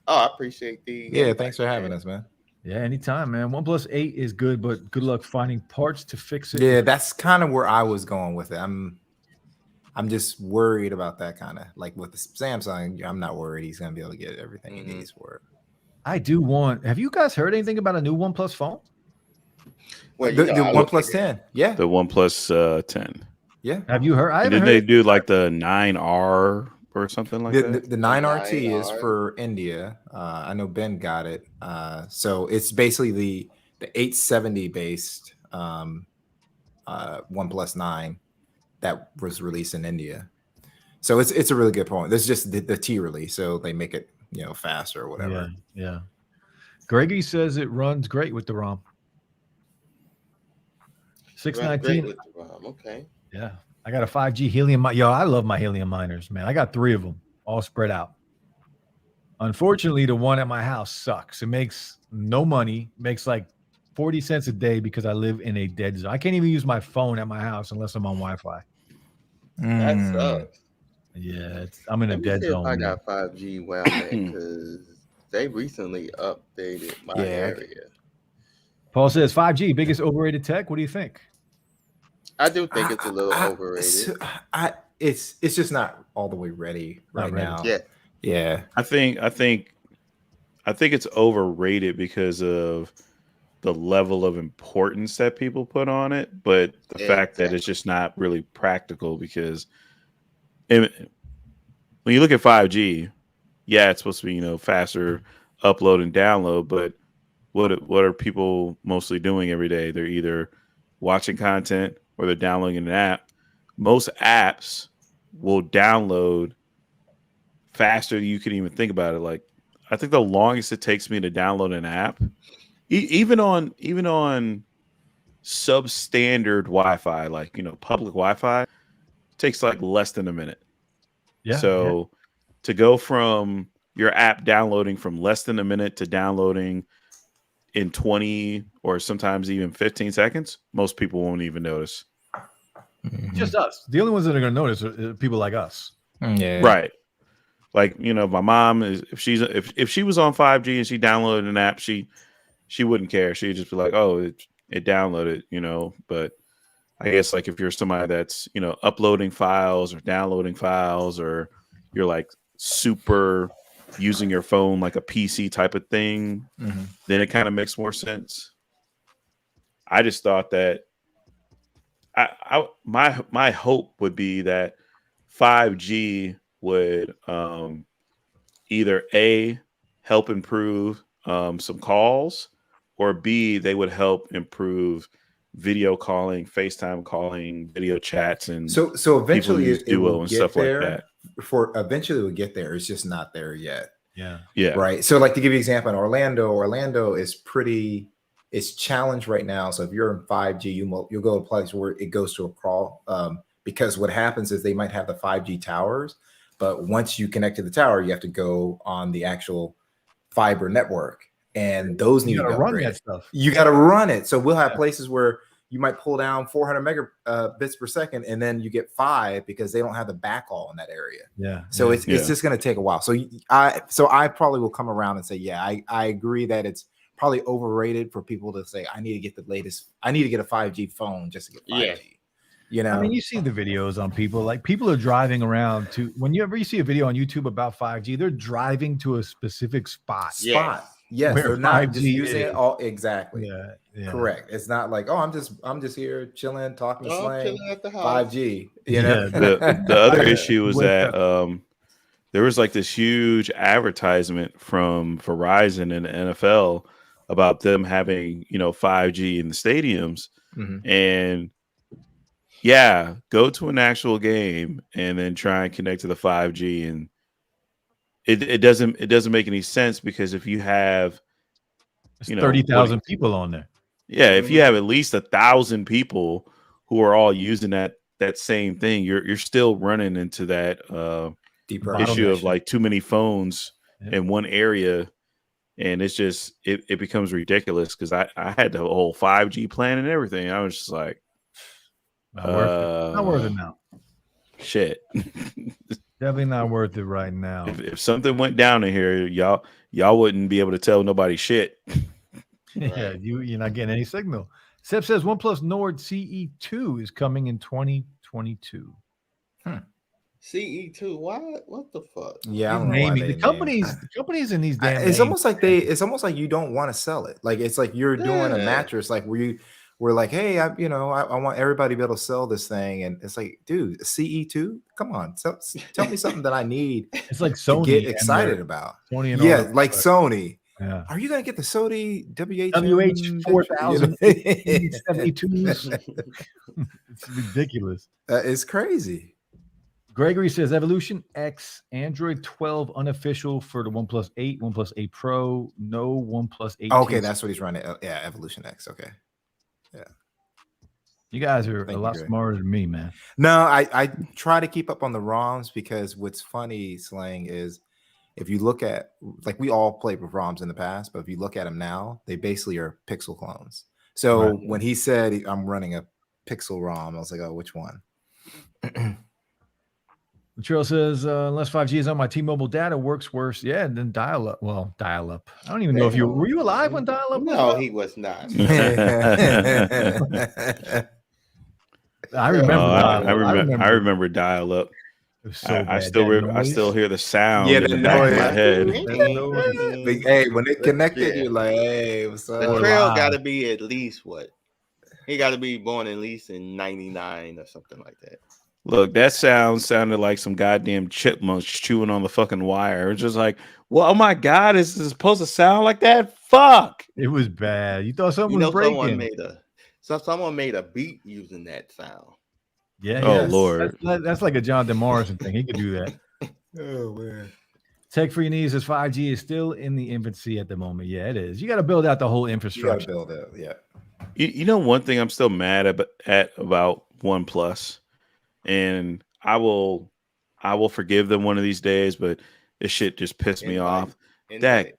Oh, I appreciate the Yeah, thanks for having us, man. Yeah, anytime, man. OnePlus 8 is good, but good luck finding parts to fix it. Yeah, that's kind of where I was going with it. I'm just worried about that kind of like with the Samsung. I'm not worried he's gonna be able to get everything he needs for it. I do want. Have you guys heard anything about a new OnePlus phone? Well, The I look OnePlus at it. 10, yeah, The OnePlus 10. yeah. Have you heard? I haven't Did heard. they do like the 9R or something like The that? 9RT is 9R. for India. I know Ben got it. So it's basically the 870 based OnePlus 9 that was released in India. So it's a really good point. This is just the T release, so they make it faster or whatever. Yeah. Greggy says it runs great with the ROM. Right, great 619. with the ROM. Okay. Yeah. I got a 5G Helium. Yo, I love my Helium miners, man. I got 3 of them all spread out. Unfortunately, the one at my house sucks. It makes no money, makes like 40 cents a day because I live in a dead zone. I can't even use my phone at my house unless I'm on Wi-Fi. That Mm. sucks. Yeah, I'm in a Let me dead see if zone. I man. got 5G where I'm at, because they recently updated my area. Paul says 5G, biggest overrated tech. What do you think? I do think it's a little overrated. It's just not all the way ready right ready. now. Yeah. I think it's overrated because of the level of importance that people put on it, but the fact that it's just not really practical. Because when you look at 5G, yeah, it's supposed to be faster upload and download, but what are people mostly doing every day? They're either watching content or they're downloading an app. Most apps will download faster than you can even think about it. Like, I think the longest it takes me to download an app, even on substandard Wi-Fi, like public Wi-Fi, takes like less than a minute. Yeah. So to go from your app downloading from less than a minute to downloading in 20 or sometimes even 15 seconds, most people won't even notice. Just us. The only ones that are going to notice are people like us. Yeah. Right. Like, my mom is, if she was on 5G and she downloaded an app, she wouldn't care. She'd just be like, oh, it downloaded, but I guess like if you're somebody that's, uploading files or downloading files, or you're like super using your phone like a PC type of thing, then it kind of makes more sense. I just thought that my hope would be that 5G would either A, help improve some calls, or B, they would help improve video calling, FaceTime calling, video chats, and so eventually use it will Duo and get stuff there. like that. Eventually it will get there. It's just not there yet. Yeah. Right. So like, to give you an example, in Orlando is it's challenged right now. So if you're in 5G, you'll go to a place where it goes to a crawl, because what happens is they might have the 5G towers, but once you connect to the tower, you have to go on the actual fiber network, and those need to run upgraded. that stuff. You got to run it. So we'll have places where you might pull down 400 megabits per second, and then you get 5 because they don't have the backhaul in that area. Yeah. So it's just going to take a while. So I probably will come around and say, yeah, I agree that it's probably overrated for people to say, I need to get the latest. I need to get a 5G phone just to get 5G. I mean, you see the videos on people, like people are driving around to, whenever you see a video on YouTube about 5G, they're driving to a specific spot. Yes, Where they're not 5G just using is. it all exactly. Yeah. Correct. It's not like, oh, I'm just here chilling, talking slang. Chilling at the house. 5G. The other issue is that there was like this huge advertisement from Verizon and the NFL about them having 5G in the stadiums, and go to an actual game and then try and connect to the 5G, and it doesn't make any sense, because if you have 30,000 people on there. Yeah, if you have at least 1,000 people who are all using that same thing, you're still running into that issue of like too many phones in one area, and it's just it becomes ridiculous, because I had the whole 5G plan and everything. I was just like, not worth it now. Shit. Definitely not worth it right now. If something went down in here, y'all wouldn't be able to tell nobody shit. Yeah, you're not getting any signal. Seb says OnePlus Nord CE2 is coming in 2022. CE2, what the fuck? Yeah, I don't know why the companies in these damn it's almost like you don't want to sell it. Like, it's like you're doing a mattress, like we're like, hey, I want everybody to be able to sell this thing, and it's like, dude, CE2, come on, tell me something that I need. It's like Sony to get excited about. Sony and all like Sony. Yeah. Are you gonna get the Sony WH-4000 72s? It's ridiculous. It's crazy. Gregory says Evolution X, Android 12 unofficial for the OnePlus 8, OnePlus 8 Pro, no OnePlus 8. Okay, that's what he's running. Yeah, Evolution X. Okay. You guys are Thank a you, lot Greg. smarter than me, man. No, I try to keep up on the ROMs because what's funny, Slang, is if you look at, like, we all played with ROMs in the past, but if you look at them now, they basically are pixel clones. So Right. when he said I'm running a pixel ROM, I was like, oh, which one? Trail says, unless 5G is on my T-Mobile data, works worse. Yeah, and then dial up. Well, dial up. I don't even know if you were you alive when dial up? No, he was not. I remember. I remember dial up. It was so bad. I still That I still noise. hear the sound Yeah, in the the back of my noise. head. Big, hey, when they connected, Yeah. you're like, hey, what's The up? trail live. got to be at least what? He got to be born at least in '99 or something like that. Look, that sounded like some goddamn chipmunks chewing on the fucking wire. It's just like, well, oh my god, is this supposed to sound like that? Fuck. It was bad. You thought something You was know, breaking. someone made a beat using that sound. Yeah, Oh, yes. Lord. That's like a Jonathan Morrison thing. He could do that. Oh man. Tech for your knees says 5G is still in the infancy at the moment. Yeah, it is. You got to build out the whole You gotta infrastructure. build it. Yeah. You know one thing I'm still mad at about OnePlus, and I will forgive them one of these days, but this shit just pissed me off. That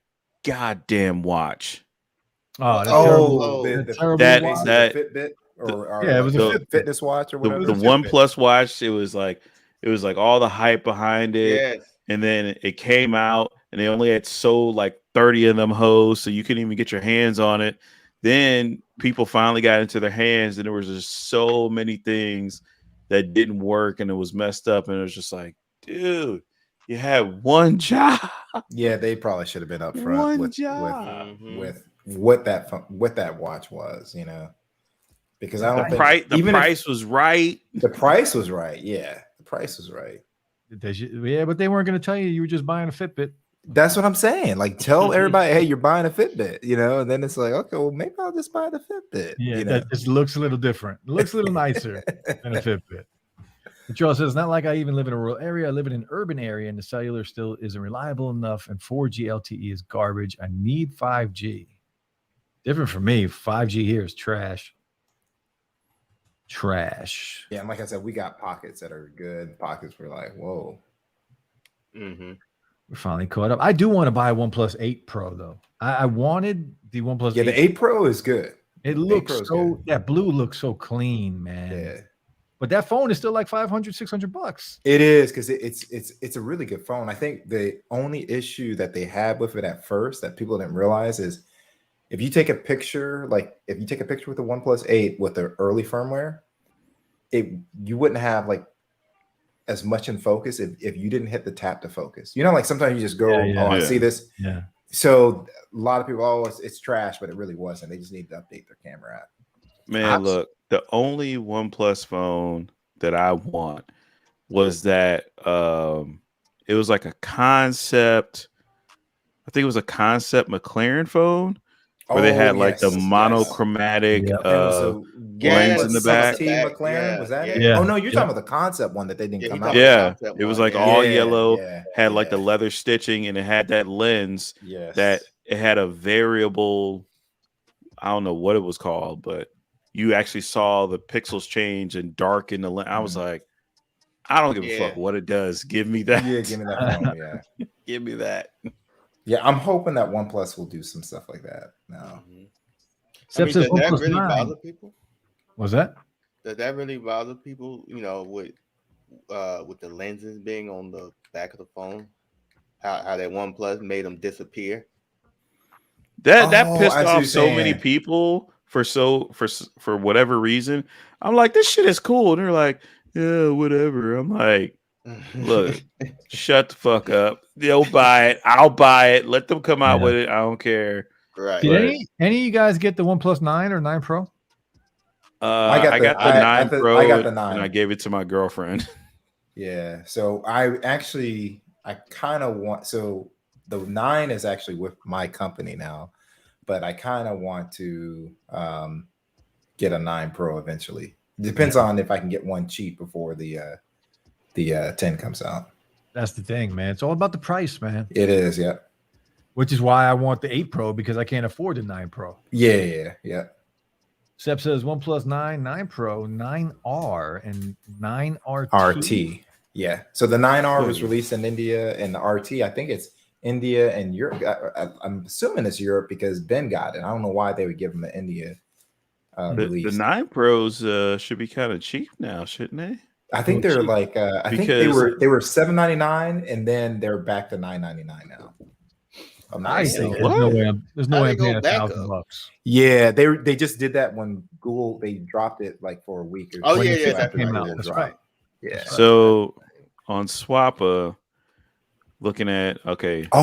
goddamn watch. Oh, that's Oh, terrible. the That's terrible that- watch. that- Fitbit or yeah, it was a like Fitbit. fitness watch or The whatever. OnePlus watch, it was like all the hype behind it. Yes. And then it came out and they only had sold like 30 of them hoes, so you couldn't even get your hands on it. Then people finally got into their hands and there was just so many things that didn't work and it was messed up. And it was just like, dude, you had one job. Yeah, they probably should have been up One front with job. with what that watch was, you know. Because I don't think The even if price was right. the price was right. Yeah, the price was right. Yeah, but they weren't going to tell you were just buying a Fitbit. That's what I'm saying. Like, tell everybody, hey, you're buying a Fitbit, you know, and then it's like, okay, well, maybe I'll just buy the Fitbit. Yeah, you know? that just looks a little different. It looks a little nicer than a Fitbit. And Charles says, not like I even live in a rural area. I live in an urban area and the cellular still isn't reliable enough. And 4G LTE is garbage. I need 5G. Different for me. 5G here is trash. Trash. Yeah, and like I said, we got pockets that are good. Pockets were like, whoa. Mm-hmm. We're finally caught up. I do want to buy a OnePlus 8 Pro, though. I wanted the OnePlus 8. Yeah, the 8 Pro is good. It 8 looks Pro is so, good. that blue looks so clean, man. Yeah. But that phone is still like $500-$600. It is because it's a really good phone. I think the only issue that they had with it at first that people didn't realize is if you take a picture, like if you take a picture with the OnePlus 8 with the early firmware, you wouldn't have like as much in focus if you didn't hit the tap to focus. You know, like sometimes you just go, I Yeah. see this. Yeah. So a lot of people, it's trash, but it really wasn't. They just need to update their camera app. Man, look, the only OnePlus phone that I want was that it was like a concept. I think it was a concept McLaren phone where they had like the monochromatic lens in the back. T McLaren, was that it? Yeah. Oh no, you're talking about the concept one that they didn't come out. Yeah, it was like all Yeah, yellow, yeah, had like the leather stitching, and it had that lens Yes. that it had a variable. I don't know what it was called, but you actually saw the pixels change and darken the lens. I was like, I don't give a fuck what it does. Give me that. Yeah, give me that phone. Yeah, Give me that. yeah. I'm hoping that OnePlus will do some stuff like that. No, I mean, says does that OnePlus really 9. bother people? Was that? Does that really bother people? You know, with the lenses being on the back of the phone, how that OnePlus made them disappear. That Oh, pissed I see what off you're so many saying. people for whatever reason. I'm like, this shit is cool. And they're like, yeah, whatever. I'm like, look, shut the fuck up. They'll buy it. I'll buy it. Let them come out with it. I don't care. Right. Did any of you guys get the OnePlus 9 or 9 Pro? I got the 9 Pro. I got the 9. And I gave it to my girlfriend. Yeah. So I kind of want. So the 9 is actually with my company now, but I kind of want to get a 9 Pro eventually. Depends on if I can get one cheap before the the 10 comes out. That's the thing, man. It's all about the price, man. It is, yeah. Which is why I want the 8 Pro because I can't afford the 9 Pro. Yeah. Sep says OnePlus 9, 9 Pro, 9R, and 9RT. RT. Yeah. So the 9R was released in India, and the RT, I think it's India and Europe. I'm assuming it's Europe because Ben got it. I don't know why they would give him an India The release. 9 Pros should be kind of cheap now, shouldn't they? I think they're like I think they were $799 and then they're back to $999 now. I'm not Nice. mistaken. There's no How way they I'm go paying back $1,000 up? bucks. Yeah, they just did that when Google they dropped it like for a week or Oh When yeah, the yeah, 50 that's came right. out. That's That's right. right. Yeah. So on Swappa, looking at Oh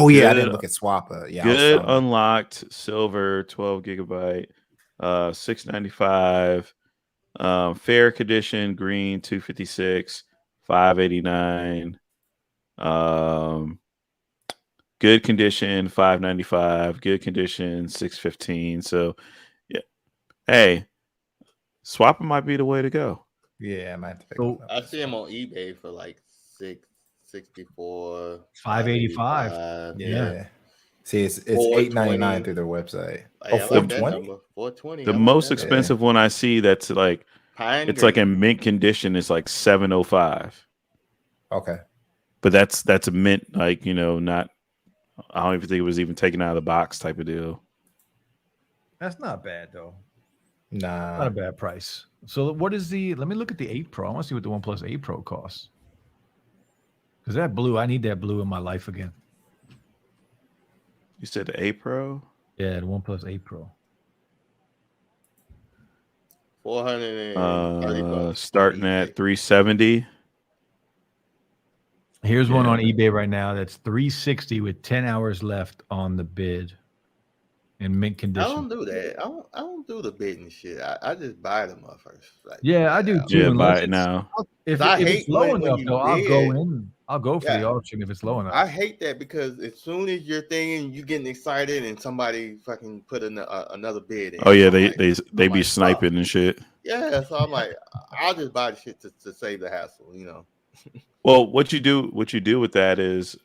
yeah, I good- didn't look at Swappa. Yeah, I was good trying- unlocked silver 12 gigabyte, $695. Fair condition green 256, $589. Good condition 595. Good condition 615. So yeah, hey, Swappa might be the way to go. yeah, I might have to pick So- one up. I see them on eBay for like 664, 585. Yeah. See, it's 420. $899 through their website. Hey, Oh, I like that 420? number. 420. The I like most that. expensive one I see that's like Pine it's like green. in mint condition is like 705. Okay. But that's a mint, like, not I don't even think it was even taken out of the box type of deal. That's not bad, though. Nah. Not a bad price. So what is let me look at the 8 Pro. I want to see what the OnePlus 8 Pro costs. Because that blue, I need that blue in my life again. You said the A Pro? Yeah, the OnePlus 8 Pro. 430 bucks. Starting eBay. at 370. Here's one Yeah. on eBay right now that's 360 with 10 hours left on the bid in mint I condition. don't do that. I don't do the bidding shit. I just buy them up first. Like, Yeah, I do too. Yeah, unless buy it it's- now. If, I if hate it's low when enough, you though, I'll go bid. in. I'll go for the Yeah. auction if it's low enough. I hate that because as soon as you're thinking you getting excited and somebody fucking put another bid in. Oh yeah, I'm they like, they I'm be like, sniping fuck. and shit. Yeah, so I'm like, I'll just buy the shit to save the hassle, Well, what you do with that is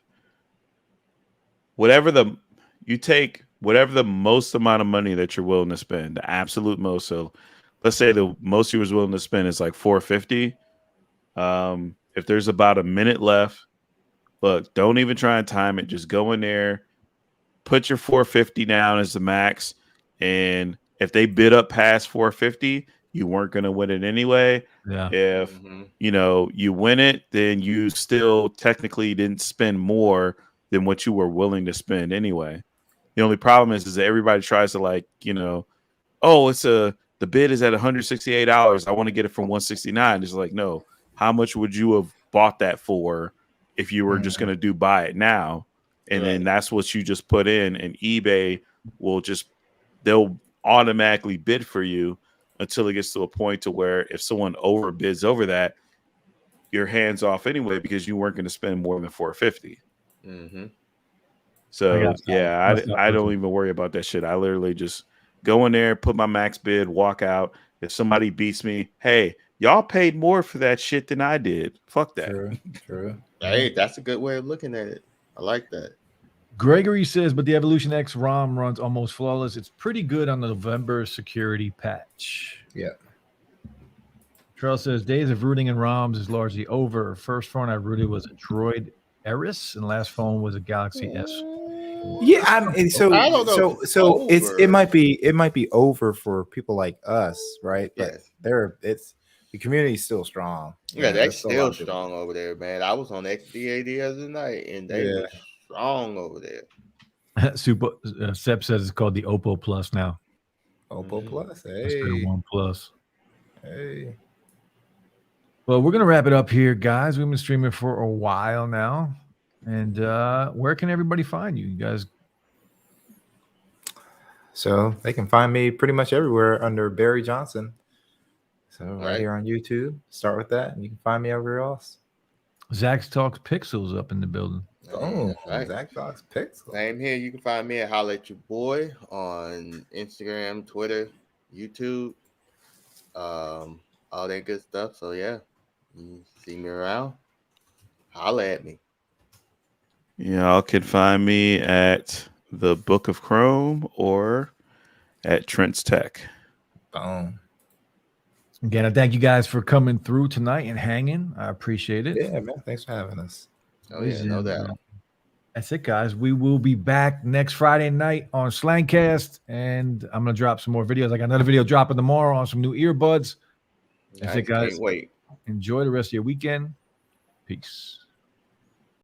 you take whatever the most amount of money that you're willing to spend, the absolute most. So let's say the most you was willing to spend is like $450. If there's about a minute left, look, don't even try and time it. Just go in there, put your $450 down as the max, and if they bid up past $450, you weren't going to win it anyway. Yeah. If Mhm. you win it, then you still technically didn't spend more than what you were willing to spend anyway. The only problem is that everybody tries to the bid is at $168. I want to get it from $169. It's like, no, how much would you have bought that for if you were just going to buy it now? And then that's what you just put in, and eBay they'll automatically bid for you until it gets to a point to where if someone overbids over that, your hands off anyway because you weren't going to spend more than $450. Mhm. So I I don't even worry about that shit. I literally just go in there, put my max bid, walk out. If somebody beats me, hey, y'all paid more for that shit than I did. Fuck that. True. Hey, that's a good way of looking at it. I like that. Gregory says, but the Evolution X ROM runs almost flawless. It's pretty good on the November security patch. Yeah. Trail says, days of rooting in ROMs is largely over. First phone I rooted was a Droid Eris, and last phone was a Galaxy S. Yeah, I don't know. So over. it might be over for people like us, right? But Yes. the community's still strong. Yeah, they're they're still out there. strong over there, man. I was on XDA the other night, and they were strong over there. Super Sep says it's called the Oppo Plus now. Oppo Plus, Instead of hey, One Plus. hey. Well, we're gonna wrap it up here, guys. We've been streaming for a while now, and where can everybody find you? You guys, So they can find me pretty much everywhere under Barry Johnson. So right Right. here on YouTube, start with that, and you can find me everywhere else. Zach Talks Pixels up in the building. Oh, Right. Zach Fox Pixel. Same here. You can find me at Holla at Your Boy on Instagram, Twitter, YouTube, all that good stuff. So yeah, you see me around. holla at me. Y'all can find me at the Book of Chrome or at Trent's Tech. Boom. Again, I thank you guys for coming through tonight and hanging. I appreciate it. Yeah, man. Thanks for having us. Oh yeah, no doubt. That's it, guys. We will be back next Friday night on Slangcast, and I'm gonna drop some more videos. I got another video dropping tomorrow on some new earbuds. That's it, guys. Can't wait. Enjoy the rest of your weekend. Peace.